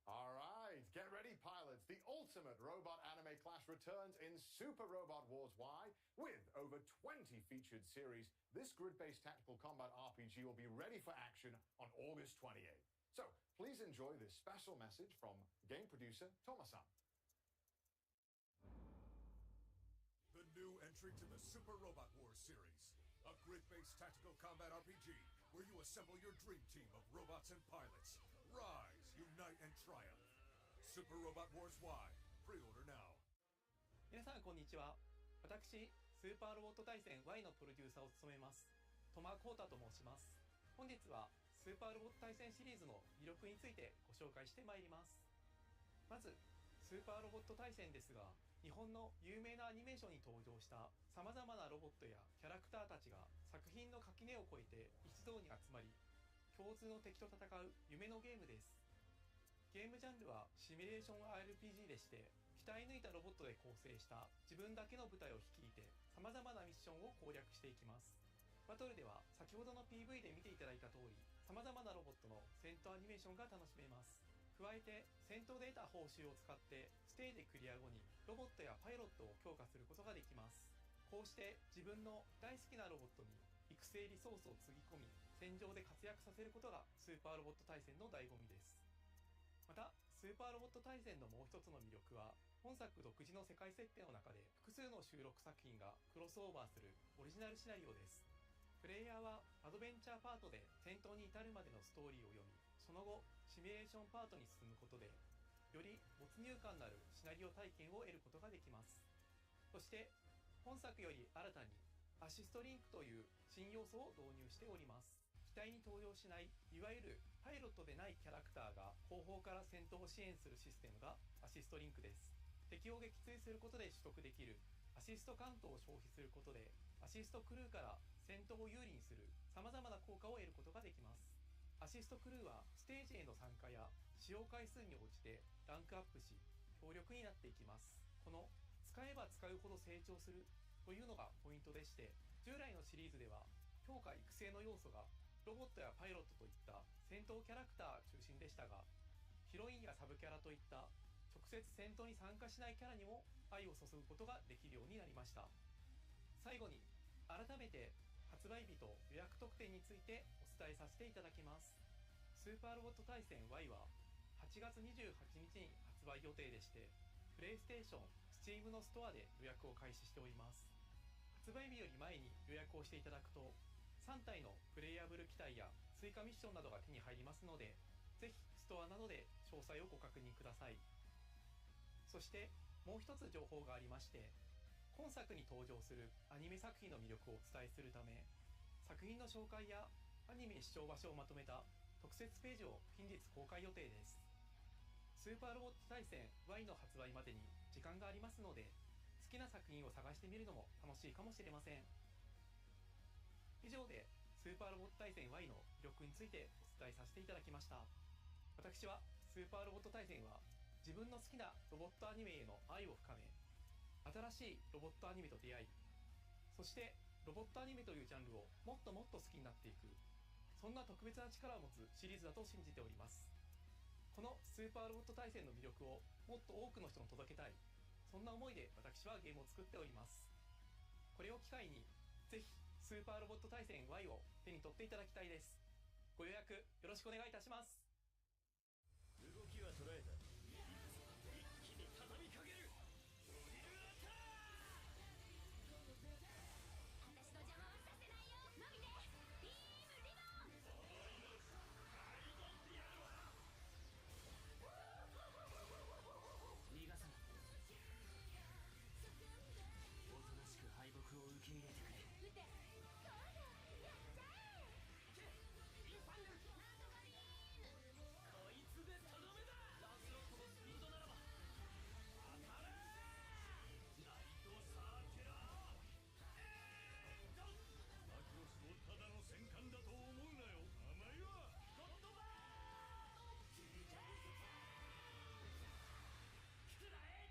All right, get ready, pilots. The ultimate robot anime clash returns in Super Robot Wars Y. With over 20 featured series, this grid-based tactical combat RPG will be ready for action on August 28th. So please enjoy this special message from game producer Thomas-san. The new entry to the Super Robot Wars series, a grid-based tactical combat RPG where you assemble your dream team of robots and pilots. Rise, unite, and triumph. Super Robot Wars Y. Pre-order now. 皆さんこんにちは。私、スーパーロボット対戦 Y のプロデューサーを務めます、戸間光太と申します。本日はスーパーロボット対戦シリーズの魅力についてご紹介してまいります。まず、スーパーロボット対戦ですが、日本の有名なアニメーションに登場した様々なロボットやキャラクターたちが作品の垣根を越えて一堂に集まり、共通の敵と戦う夢のゲームです。ゲームジャンルはシミュレーション RPG でして、鍛え抜いたロボットで構成した自分だけの部隊を率いて様々なミッションを攻略していきます。バトルでは先ほどの PV で見ていただいた通り、様々なロボットの戦闘アニメーションが楽しめます。加えて戦闘で得た報酬を使ってステージクリア後にロボットやパイロットを強化することができます。こうして自分の大好きなロボットに育成リソースをつぎ込み、戦場で活躍させることがスーパーロボット対戦の醍醐味です。またスーパーロボット対戦のもう一つの魅力は、本作独自の世界設定の中で複数の収録作品がクロスオーバーするオリジナルシナリオです。プレイヤーはアドベンチャーパートで戦闘に至るまでのストーリーを読み、その後シミュレーションパートに進むことでより没入感のあるシナリオ体験を得ることができます。そして本作より新たにアシストリンクという新要素を導入しております。機体に登場しないいわゆるパイロットでないキャラクターが後方から戦闘を支援するシステムがアシストリンクです。敵を撃墜することで取得できるアシストカウントを消費することで、アシストクルーから戦闘を有利にする様々な効果を得ることができます。アシストクルーはステージへの参加や使用回数に応じてランクアップし強力になっていきます。この使えば使うほど成長するというのがポイントでして、従来のシリーズでは強化育成の要素がロボットやパイロットといった戦闘キャラクター中心でしたが、ヒロインやサブキャラといった直接戦闘に参加しないキャラにも愛を注ぐことができるようになりました。最後に改めて発売日と予約特典についてお伝えさせていただきます。スーパーロボット対戦 Y は8月28日に発売予定でして、プレイステーション、Steam のストアで予約を開始しております。発売日より前に予約をしていただくと3体のプレイヤブル機体や追加ミッションなどが手に入りますので、ぜひストアなどで詳細をご確認ください。そしてもう一つ情報がありまして、今作に登場するアニメ作品の魅力をお伝えするため、作品の紹介やアニメ視聴場所をまとめた特設ページを近日公開予定です。スーパーロボット対戦 Y の発売までに時間がありますので、好きな作品を探してみるのも楽しいかもしれません。以上でスーパーロボット対戦 Y の魅力についてお伝えさせていただきました。私はスーパーロボット対戦は自分の好きなロボットアニメへの愛を深め、新しいロボットアニメと出会い、そしてロボットアニメというジャンルをもっともっと好きになっていく、そんな特別な力を持つシリーズだと信じております。このスーパーロボット対戦の魅力をもっと多くの人に届けたい、そそんな思いで私はゲームを作っております。これを機会にぜひスーパーロボット対戦 Y を手に取っていただきたいです。ご予約よろしくお願いいたします。動きは捉えた。一気に畳みかける。ドリルアタック。私の邪魔はさせないよ。伸びてビームリボン。逃がさない。おとなしく敗北を受け入れてくれ。撃て。そうだ、やっちゃえ。インファイナル。ナートマリーン。こいつでとどめだ。ランスロットのスピードならば当たれ。ライトサーキュラーマクロスをただの戦艦だと思うなよ。甘いわ。ゴッドバーン。くらえ。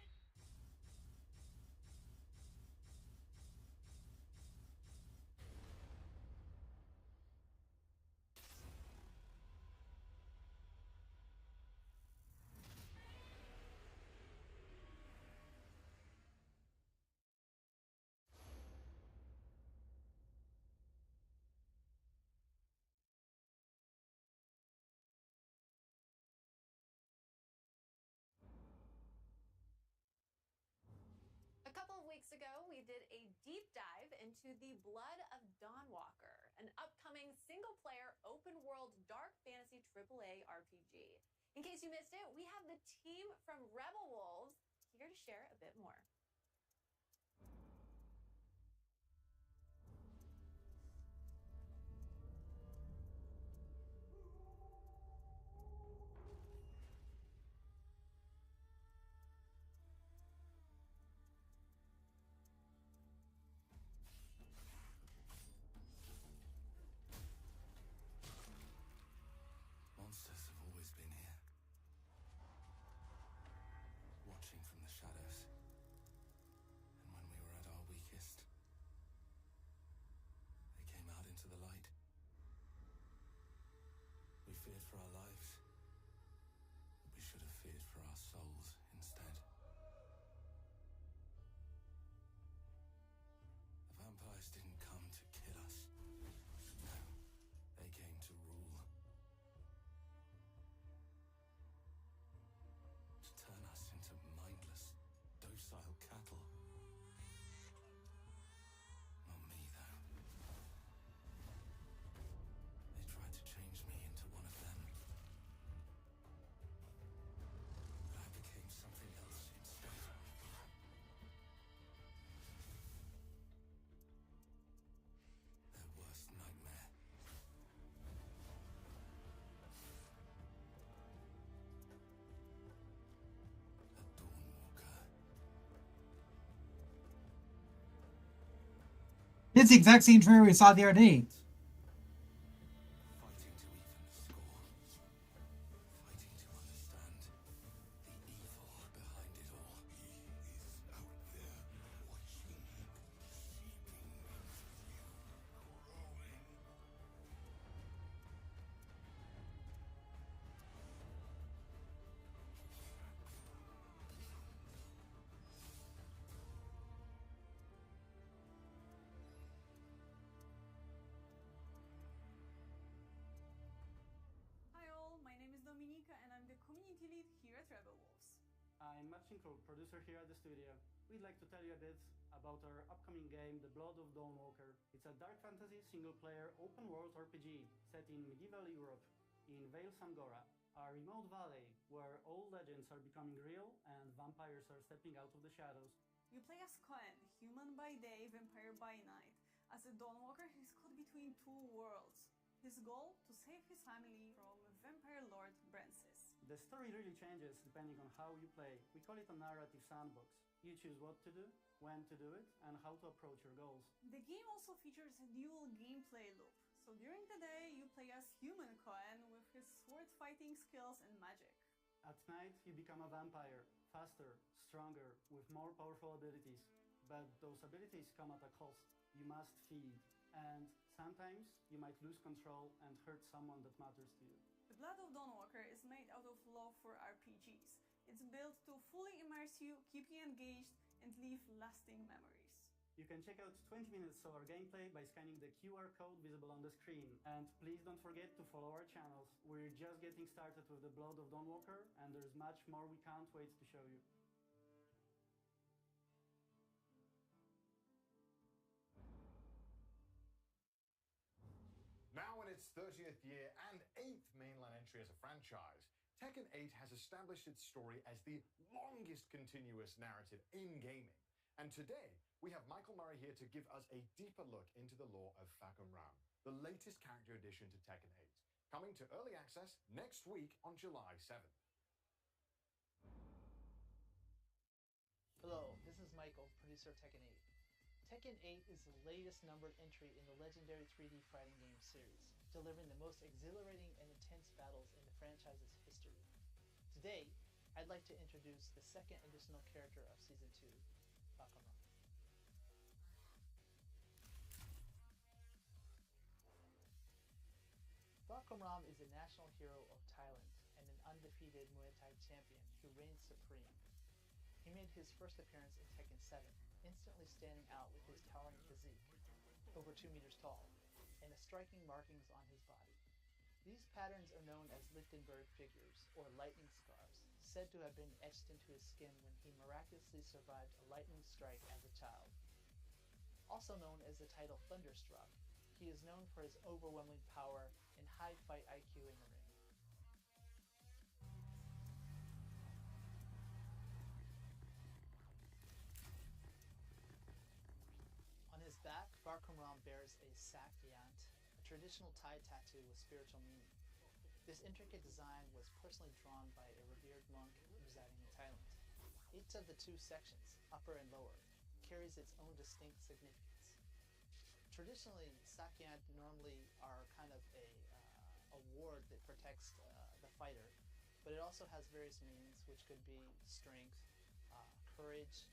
A couple of weeks ago, we did a deep dive into The Blood of Dawnwalker, an upcoming single-player open-world dark fantasy AAA RPG. In case you missed it, we have the team from Rebel Wolves here to share a bit more. Monsters have always been here, watching from the shadows. And when we were at our weakest, they came out into the light. We feared for our lives, but we should have feared for our souls instead. The vampires didn't come to kill us. No, they came to rule. To turn us into mindless, docile cattle. Not me, though. They tried to change me into one of them. But I became something else instead. Their worst nightmare. A Dawnwalker. It's the exact same trailer we saw the other day. Fighting to even the score. Fighting to understand the evil behind it all. He is out there watching, sleeping, crawling. Hi all, my name is Dominika and I'm the community lead here at Rebel Wolves. I'm Marcin Kruk, producer here at the studio. We'd like to tell you a bit about our upcoming game, The Blood of Dawnwalker. It's a dark fantasy single-player open-world RPG set in medieval Europe, in Vale Sangora, a remote valley where old legends are becoming real and vampires are stepping out of the shadows. You play as Cohen, human by day, vampire by night. As a Dawnwalker, he's caught between two worlds. His goal? To save his family from vampire lord Brancis. The story really changes depending on how you play. We call it a narrative sandbox. You choose what to do, when to do it, and how to approach your goals. The game also features a dual gameplay loop. So during the day, you play as human Cohen with his sword fighting skills and magic. At night, you become a vampire, faster, stronger, with more powerful abilities. But those abilities come at a cost. You must feed, and sometimes you might lose control and hurt someone that matters to you. The Blood of Dawnwalker is made out of love for RPGs. It's built to fully immerse you, keep you engaged, and leave lasting memories. You can check out 20 minutes of our gameplay by scanning the QR code visible on the screen. And please don't forget to follow our channels. We're just getting started with the Blood of Dawnwalker, and there's much more we can't wait to show you. Now in its 30th year and 8th mainline entry as a franchise, Tekken 8 has established its story as the longest continuous narrative in gaming. And today, we have Michael Murray here to give us a deeper look into the lore of Fakam Ram, the latest character addition to Tekken 8, coming to early access next week on July 7th. Hello, this is Michael, producer of Tekken 8. Tekken 8 is the latest numbered entry in the legendary 3D fighting game series, delivering the most exhilarating and intense battles in the franchise's history. Today, I'd like to introduce the second additional character of Season 2, Fakam Ram. Fakam Ram is a national hero of Thailand and an undefeated Muay Thai champion who reigns supreme. He made his first appearance in Tekken 7, instantly standing out with his towering physique, over 2 meters tall, and the striking markings on his body. These patterns are known as Lichtenberg figures, or lightning scars, said to have been etched into his skin when he miraculously survived a lightning strike as a child. Also known as the title Thunderstruck, he is known for his overwhelming power and high fight IQ in the ring. On his back, Fakam Ram bears a sakyant, a traditional Thai tattoo with spiritual meaning. This intricate design was personally drawn by a revered monk residing in Thailand. Each of the two sections, upper and lower, carries its own distinct significance. Traditionally, sakyant normally are kind of a ward that protects the fighter, but it also has various meanings, which could be strength, courage,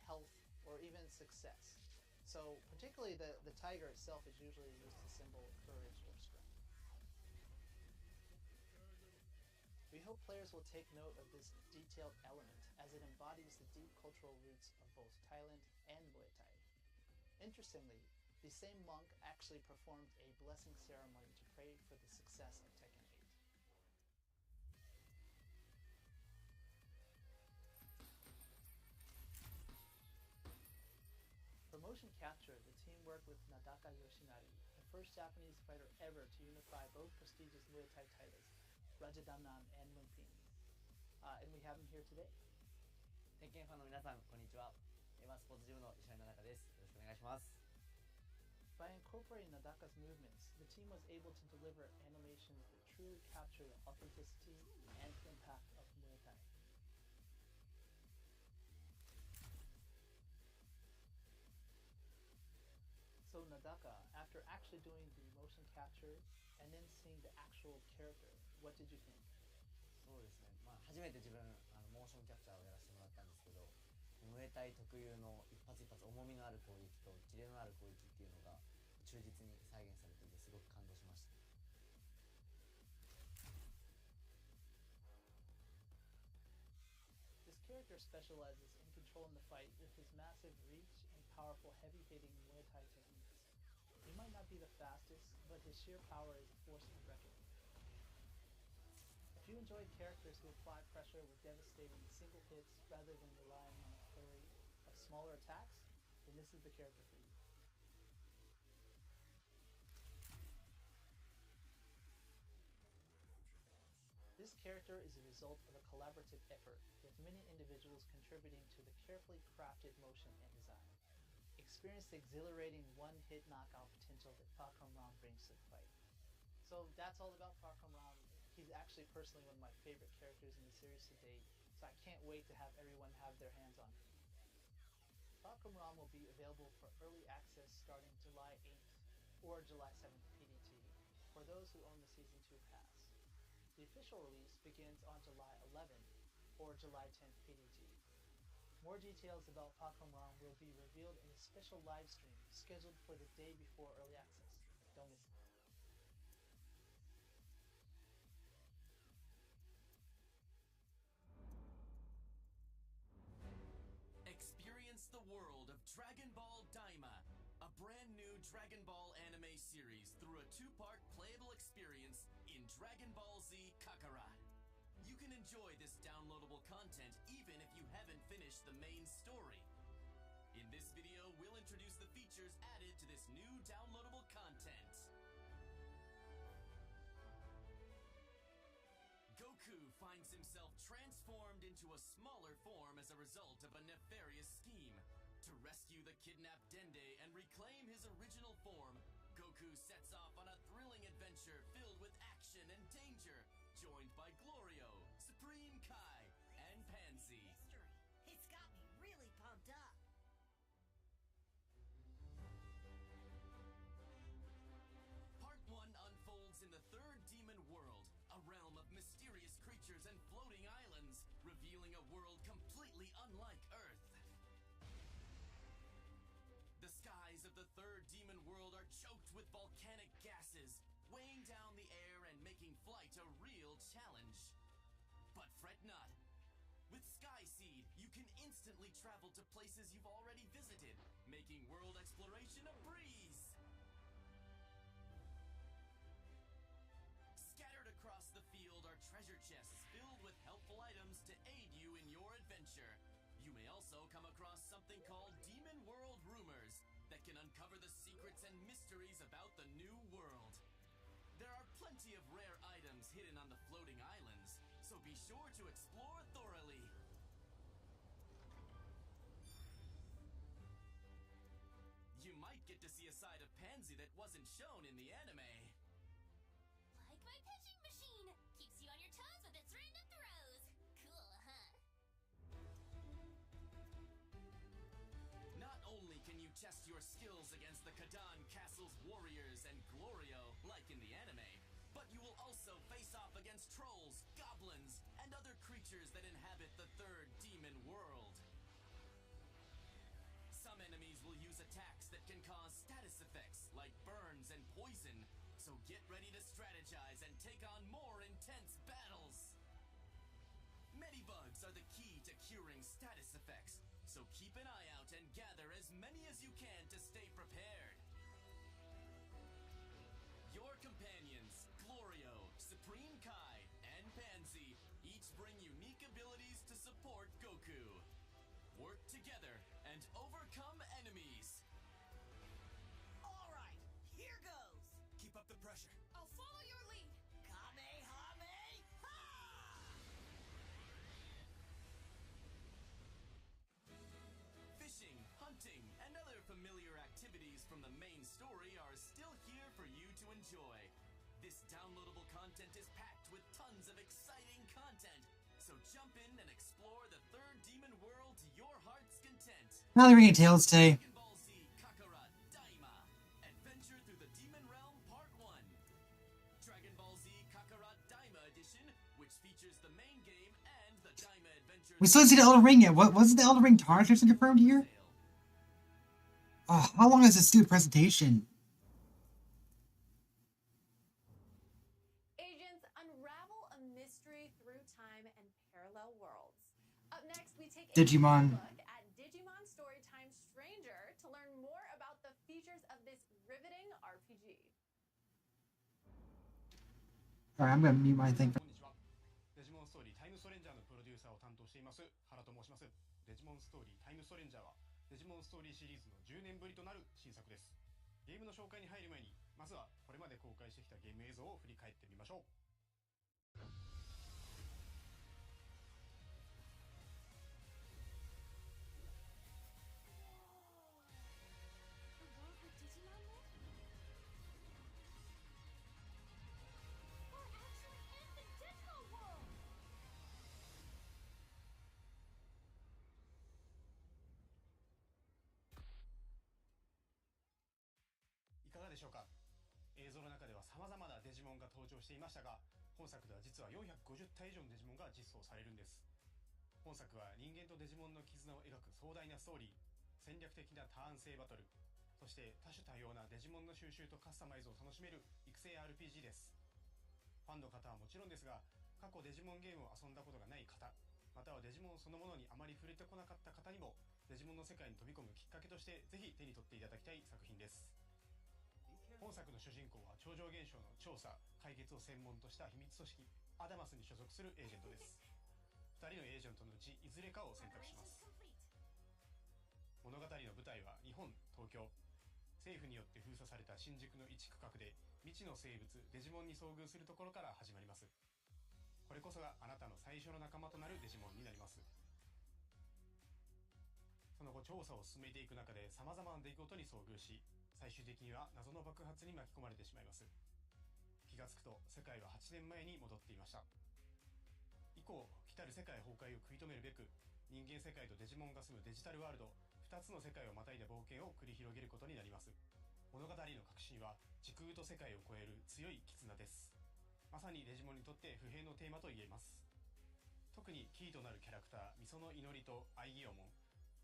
health, or even success. So particularly the tiger itself is usually used to symbol courage or strength. We hope players will take note of this detailed element as it embodies the deep cultural roots of both Thailand and Muay Thai. Interestingly, the same monk actually performed a blessing ceremony to pray for the success of Tekken 8. For motion capture, the team worked with Nadaka Yoshinari, the first Japanese fighter ever to unify both prestigious Muay Thai titles, Rajadamnan and Lumpini. And we have him here today. 鉄拳ファンの皆さん、こんにちは。スポーツジムの石原奈々です。よろしくお願いします。By incorporating Nadaka's movements, the team was able to deliver animations that truly capture the authenticity and impact of Muay Thai. So Nadaka, after actually doing the motion capture and then seeing the actual character, what did you think? そうですね。初めて自分モーションキャプチャーをやらせてもらったんですけど、ムエタイ特有の一発一発重みのある攻撃とキレのある攻撃っていうのが忠実に再現されていてすごく感動しました。This character specializes in controlling the fight with his massive reach and powerful heavy-hitting Muay Thai techniques. He might not be the fastest, but his sheer power is a force to reckon with. If you enjoy characters who apply pressure with devastating single hits rather than relying on a flurry of smaller attacks, then this is the character for you. This character is a result of a collaborative effort, with many individuals contributing to the carefully crafted motion and design. Experience the exhilarating one-hit knockout potential that Fakam Ram brings to the fight. So that's all about Fakam Ram. He's actually personally one of my favorite characters in the series to date, so I can't wait to have everyone have their hands on him. Fakam Ram will be available for early access starting July 8th or July 7th PDT for those who own the Season 2 pass. The official release begins on July 11th or July 10th PDT. More details about Fakam Ram will be revealed in a special live stream scheduled for the day before early access. Don't miss it. Dragon Ball Daima, a brand new Dragon Ball anime series through a two-part playable experience in Dragon Ball Z Kakarot. You can enjoy this downloadable content even if you haven't finished the main story. In this video, we'll introduce the features added to this new downloadable content. Goku finds himself transformed into a smaller form as a result of a nefarious scheme. To rescue the kidnapped Dende and reclaim his original form, Goku sets off on a thrilling adventure filled with action and danger, joined by Glorio, Supreme Kai, and Pansy. It's got me really pumped up. Part 1 unfolds in the third demon world, a realm of mysterious creatures and floating islands, revealing a world completely unlike Earth. The skies of the third demon world are choked with volcanic gases, weighing down the air and making flight a real challenge. But fret not. With Sky Seed, you can instantly travel to places you've already visited, making world exploration a breeze. Scattered across the field are treasure chests filled with helpful items to aid you in your adventure. You may also come across something called Demon World Rumors that can uncover the secrets and mysteries about the new world. There are plenty of rare items hidden on the floating islands, so be sure to explore thoroughly. You might get to see a side of Pansy that wasn't shown in the anime. Like my pitching machine. Keeps you on your toes with its random throws. Cool, huh? Not only can you test your skills against the Kadan Castle's warriors and Glorio, like in the anime, but you will also face off against trolls, goblins, and other creatures that inhabit the third demon world. Some enemies will use attacks that can cause status effects like burns and poison, so get ready to strategize and take on more intense battles. Medibugs are the key to curing status effects, so keep an eye out and gather as many as you can to stay prepared. Your companions, Glorio, Supreme Kai, and Pansy, each bring unique abilities to support Goku. Work together and overcome enemies. All right, here goes. Keep up the pressure. I'll follow your lead. Kamehameha! Fishing, hunting, and other familiar activities from the main story are still here for you to enjoy. This downloadable content is packed with tons of exciting content, so jump in and explore the third demon world to your heart's content. Now they're bringing Tales today. Dragon Ball Z Kakarot Daima, Adventure Through the Demon Realm Part 1. Dragon Ball Z Kakarot Daima Edition, which features the main game and the Daima Adventures. We still haven't seen the Elden Ring yet. What wasn't the Elden Ring target confirmed here? Oh, how long is this stupid presentation? Agents unravel a mystery through time and parallel worlds. Up next, we take a Digimon. look at Digimon Storytime Stranger to learn more about the features of this riveting RPG. Alright, I'm gonna mute my thing. こんにちは。デジモンストーリータイムストレンジャーのプロデューサーを担当しています原と申します。デジモンストーリータイムストレンジャーはデジモンストーリーシリーズの10年ぶりとなる新作です。ゲームの紹介に入る前にまずはこれまで公開してきたゲーム映像を振り返ってみましょう。The world with Digimon there? We're actually in the Digimon world! いかがでしょうか。映像の中では様々なデジモンが登場していましたが、本作では実は450体以上のデジモンが実装されるんです。本作は人間とデジモンの絆を描く壮大なストーリー、戦略的なターン制バトル、そして多種多様なデジモンの収集とカスタマイズを楽しめる育成 RPG です。ファンの方はもちろんですが、過去デジモンゲームを遊んだことがない方、またはデジモンそのものにあまり触れてこなかった方にもデジモンの世界に飛び込むきっかけとしてぜひ手に取っていただきたい作品です。本作の主人公は超常現象の調査解決を専門とした秘密組織アダマスに所属するエージェントです。2人のエージェントのうちいずれかを選択します。物語の舞台は日本東京。政府によって封鎖された新宿の一区画で未知の生物デジモンに遭遇するところから始まります。これこそがあなたの最初の仲間となるデジモンになります。その後調査を進めていく中で様々な出来事に遭遇し、最終的には謎の爆発に巻き込まれてしまいます。気がつくと世界は8年前に戻っていました。以降来たる世界崩壊を食い止めるべく、人間世界とデジモンが住むデジタルワールド2つの世界をまたいだ冒険を繰り広げることになります。物語の核心は時空と世界を超える強い絆です。まさにデジモンにとって不変のテーマと言えます。特にキーとなるキャラクターミソの祈りとアイギオモン、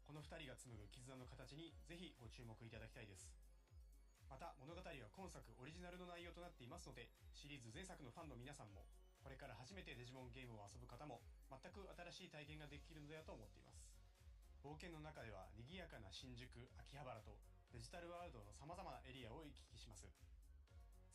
この2人が紡ぐ絆の形にぜひご注目いただきたいです。また物語は今作オリジナルの内容となっていますので、シリーズ前作のファンの皆さんもこれから初めてデジモンゲームを遊ぶ方も全く新しい体験ができるのではと思っています。冒険の中では賑やかな新宿秋葉原とデジタルワールドの様々なエリアを行き来します。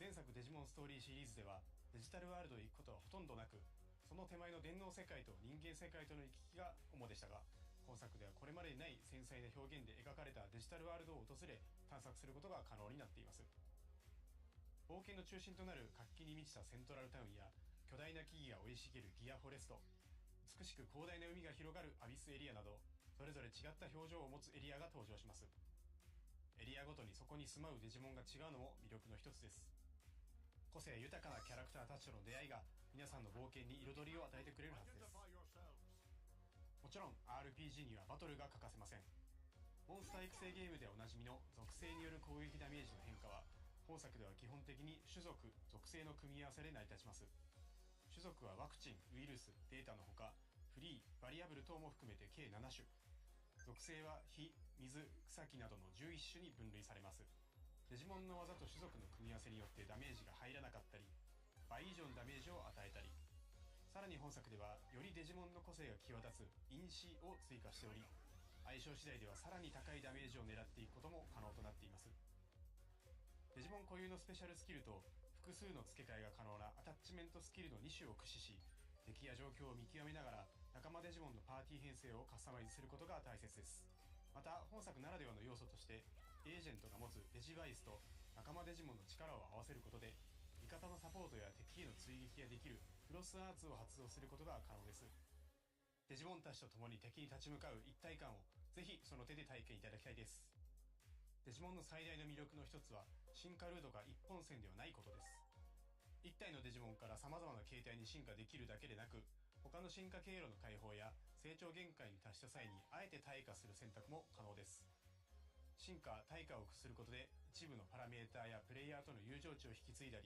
前作デジモンストーリーシリーズではデジタルワールドへ行くことはほとんどなく、その手前の電脳世界と人間世界との行き来が主でしたが、今作ではこれまでにない繊細な表現で描かれたデジタルワールドを訪れ探索することが可能になっています。冒険の中心となる活気に満ちたセントラルタウンや巨大な木々が生い茂るギアフォレスト、美しく広大な海が広がるアビスエリアなど、それぞれ違った表情を持つエリアが登場します。エリアごとにそこに住まうデジモンが違うのも魅力の一つです。個性豊かなキャラクターたちとの出会いが皆さんの冒険に彩りを与えてくれるはずです。もちろん RPG にはバトルが欠かせません。モンスター育成ゲームでおなじみの属性による攻撃ダメージの変化は本作では基本的に種族属性の組み合わせで成り立ちます。種族はワクチンウイルスデータのほかフリーバリアブル等も含めて計7種、属性は火水草木などの11種に分類されます。デジモンの技と種族の組み合わせによってダメージが入らなかったり倍以上のダメージを与えたり、さらに本作ではよりデジモンの個性が際立つ因子を追加しており、相性次第ではさらに高いダメージを狙っていくことも可能となっています。デジモン固有のスペシャルスキルと複数の付け替えが可能なアタッチメントスキルの2種を駆使し、敵や状況を見極めながら仲間デジモンのパーティー編成をカスタマイズすることが大切です。また本作ならではの要素としてエージェントが持つデジバイスと仲間デジモンの力を合わせることで味方のサポートや敵への追撃ができるクロスアーツを発動することが可能です。デジモンたちと共に敵に立ち向かう一体感をぜひその手で体験いただきたいです。デジモンの最大の魅力の一つは進化ルートが一本線ではないことです。一体のデジモンから様々な形態に進化できるだけでなく、他の進化経路の解放や成長限界に達した際にあえて退化する選択も可能です。進化退化を付することで一部のパラメーターやプレイヤーとの友情値を引き継いだり、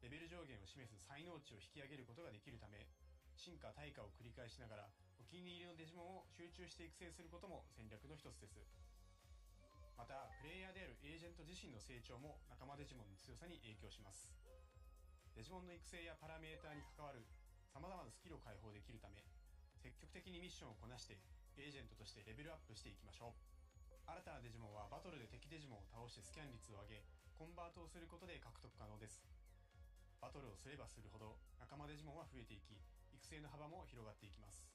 レベル上限を示す才能値を引き上げることができるため、進化退化を繰り返しながらお気に入りのデジモンを集中して育成することも戦略の一つです。またプレイヤーであるエージェント自身の成長も仲間デジモンの強さに影響します。デジモンの育成やパラメーターに関わる様々なスキルを解放できるため、積極的にミッションをこなしてエージェントとしてレベルアップしていきましょう。新たなデジモンはバトルで敵デジモンを倒してスキャン率を上げコンバートをすることで獲得可能です。バトルをすればするほど仲間デジモンは増えていき、育成の幅も広がっていきます。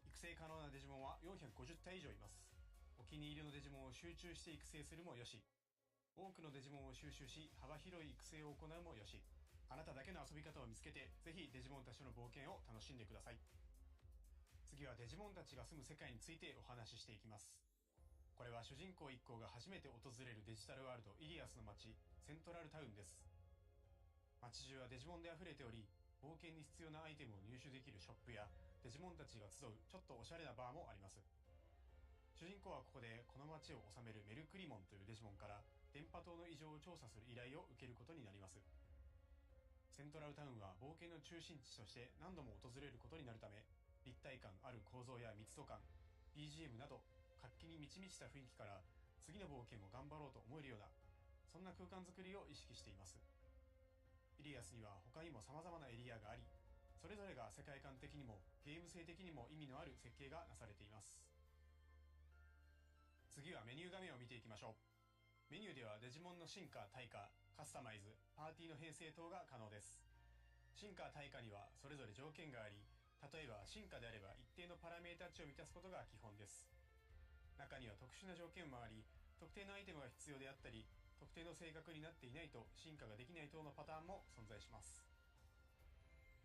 育成可能なデジモンは450体以上います。お気に入りのデジモンを集中して育成するもよし、多くのデジモンを収集し幅広い育成を行うもよし、あなただけの遊び方を見つけてぜひデジモンたちとの冒険を楽しんでください。次はデジモンたちが住む世界についてお話ししていきます。これは主人公一行が初めて訪れるデジタルワールドイリアスの街セントラルタウンです。街中はデジモンで溢れており、冒険に必要なアイテムを入手できるショップやデジモンたちが集うちょっとおしゃれなバーもあります。主人公はここでこの街を治めるメルクリモンというデジモンから電波塔の異常を調査する依頼を受けることになります。セントラルタウンは冒険の中心地として何度も訪れることになるため、立体感ある構造や密度感 BGM など活気に満ち満ちた雰囲気から次の冒険も頑張ろうと思えるような、そんな空間づくりを意識しています。イリアスには他にも様々なエリアがあり、それぞれが世界観的にもゲーム性的にも意味のある設計がなされています。次はメニュー画面を見ていきましょう。メニューではデジモンの進化、退化、カスタマイズ、パーティーの編成等が可能です。進化、退化にはそれぞれ条件があり、例えば進化であれば一定のパラメータ値を満たすことが基本です。中には特殊な条件もあり、特定のアイテムが必要であったり、特定の性格になっていないと進化ができない等のパターンも存在します。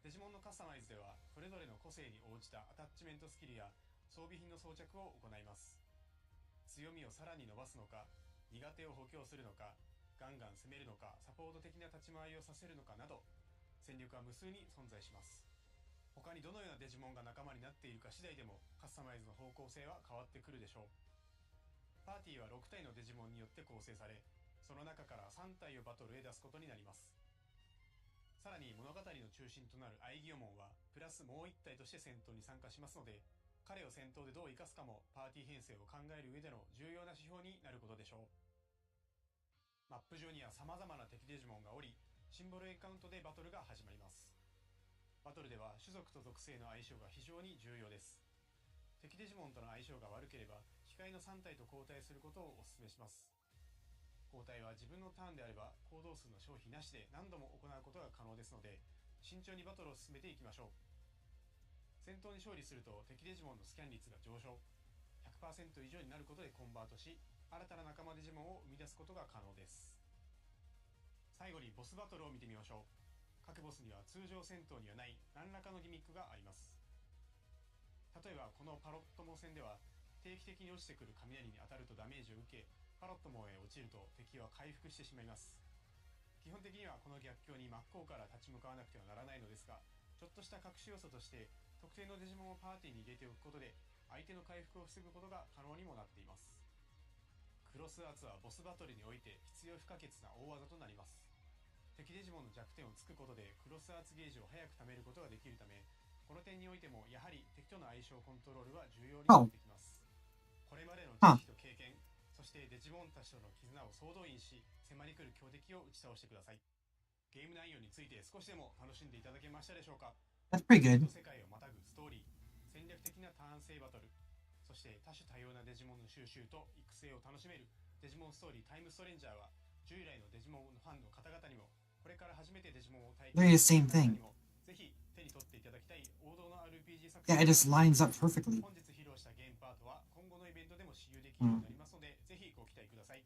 デジモンのカスタマイズではそれぞれの個性に応じたアタッチメントスキルや装備品の装着を行います。強みをさらに伸ばすのか、苦手を補強するのか、ガンガン攻めるのか、サポート的な立ち回りをさせるのかなど、戦力は無数に存在します。他にどのようなデジモンが仲間になっているか次第でもカスタマイズの方向性は変わってくるでしょう。パーティーは6体のデジモンによって構成され、その中から3体をバトルへ出すことになります。さらに物語の中心となるアイギオモンはプラスもう1体として戦闘に参加しますので、彼を戦闘でどう生かすかもパーティー編成を考える上での重要な指標になることでしょう。マップ上には様々な敵デジモンがおり、シンボルエンカウントでバトルが始まります。バトルでは種族と属性の相性が非常に重要です。敵デジモンとの相性が悪ければ控えの3体と交代することをお勧めします。交代は自分のターンであれば行動数の消費なしで何度も行うことが可能ですので、慎重にバトルを進めていきましょう。戦闘に勝利すると敵デジモンのスキャン率が上昇、100% 以上になることでコンバートし、新たな仲間デジモンを生み出すことが可能です。最後にボスバトルを見てみましょう。各ボスには通常戦闘にはない何らかのギミックがあります。例えばこのパロットモ戦では定期的に落ちてくる雷に当たるとダメージを受け、パロットモへ落ちると敵は回復してしまいます。基本的にはこの逆境に真っ向から立ち向かわなくてはならないのですが、ちょっとした隠し要素として特定のデジモンをパーティーに入れておくことで相手の回復を防ぐことが可能にもなっています。クロスアーツはボスバトルにおいて必要不可欠な大技となります。敵デジモンの弱点を突くことでクロスアーツゲージを早く貯めることができるため、この点においてもやはり敵との相性コントロールは重要になってきます。これまでの知識と経験、そしてデジモンたちとの絆を総動員し、迫り来る強敵を打ち倒してください。ゲーム内容について少しでも楽しんでいただけましたでしょうか。 That's pretty good. 世界をまたぐストーリー、戦略的なターン制バトル、そして多種多様なデジモンの収集と育成を楽しめるデジモンストーリータイムストレンジャーは、従来のデジモンのファンの方々にも、これから初めてデジモンを体験する方々にも、ぜひ手に取っていただきたい王道の RPG 作品。 Yeah, it just lines up perfectly. 本日披露したゲームパートは今後のイベントでも使用できるようになりますので、ぜひご期待ください。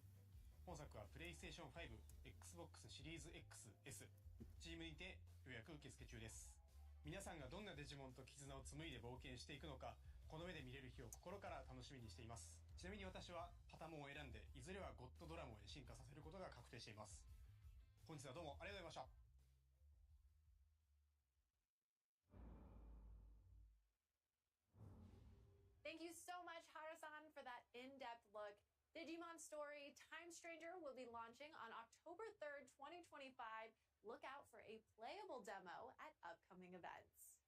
本作はプレイステーション5、Xbox シリーズ XS、チームにて予約受付中です。皆さんがどんなデジモンと絆を紡いで冒険していくのか、この目で見れる日を心から楽しみにしています。ちなみに私はパタモンを選んで、いずれはゴッドドラモンへ進化させることが確定しています。本日はどうもありがとうございました。Thank you so much, Hara-san, for that in-depth look. Digimon Story Time Stranger will be launching on October 3rd, 2025. Look out for a playable demo at upcoming events.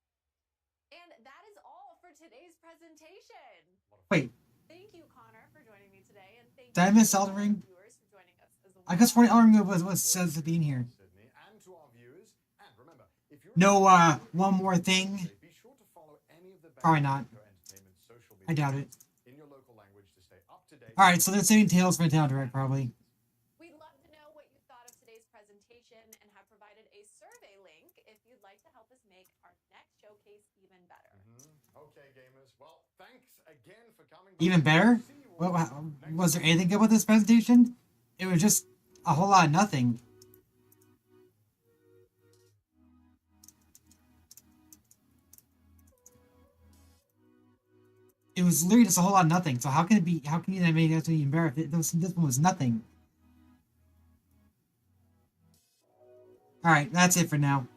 And that is all for today's presentation. Wait. Thank you, Connor, for joining me today, and thank Did I you miss to Elden Ring? viewers for joining us as well. I guess Elden Ring was says to be in here. And to our viewers, and remember, if you're No, one more thing. be sure to follow any of the Probably Bandai not. Namco Entertainment social I doubt media it. in your local language to stay up to date. Alright, so they're saving Tales for Town Direct, probably. We'd love to know what you thought of today's presentation and have provided a survey link if you'd like to help us make our next showcase even better. Okay, gamers. Well, thanks again for coming. Even better? Was there anything good about this presentation? It was just a whole lot of nothing. It was literally just a whole lot of nothing. So how can it be? How can you then make it even better if this one was nothing? Alright, that's it for now.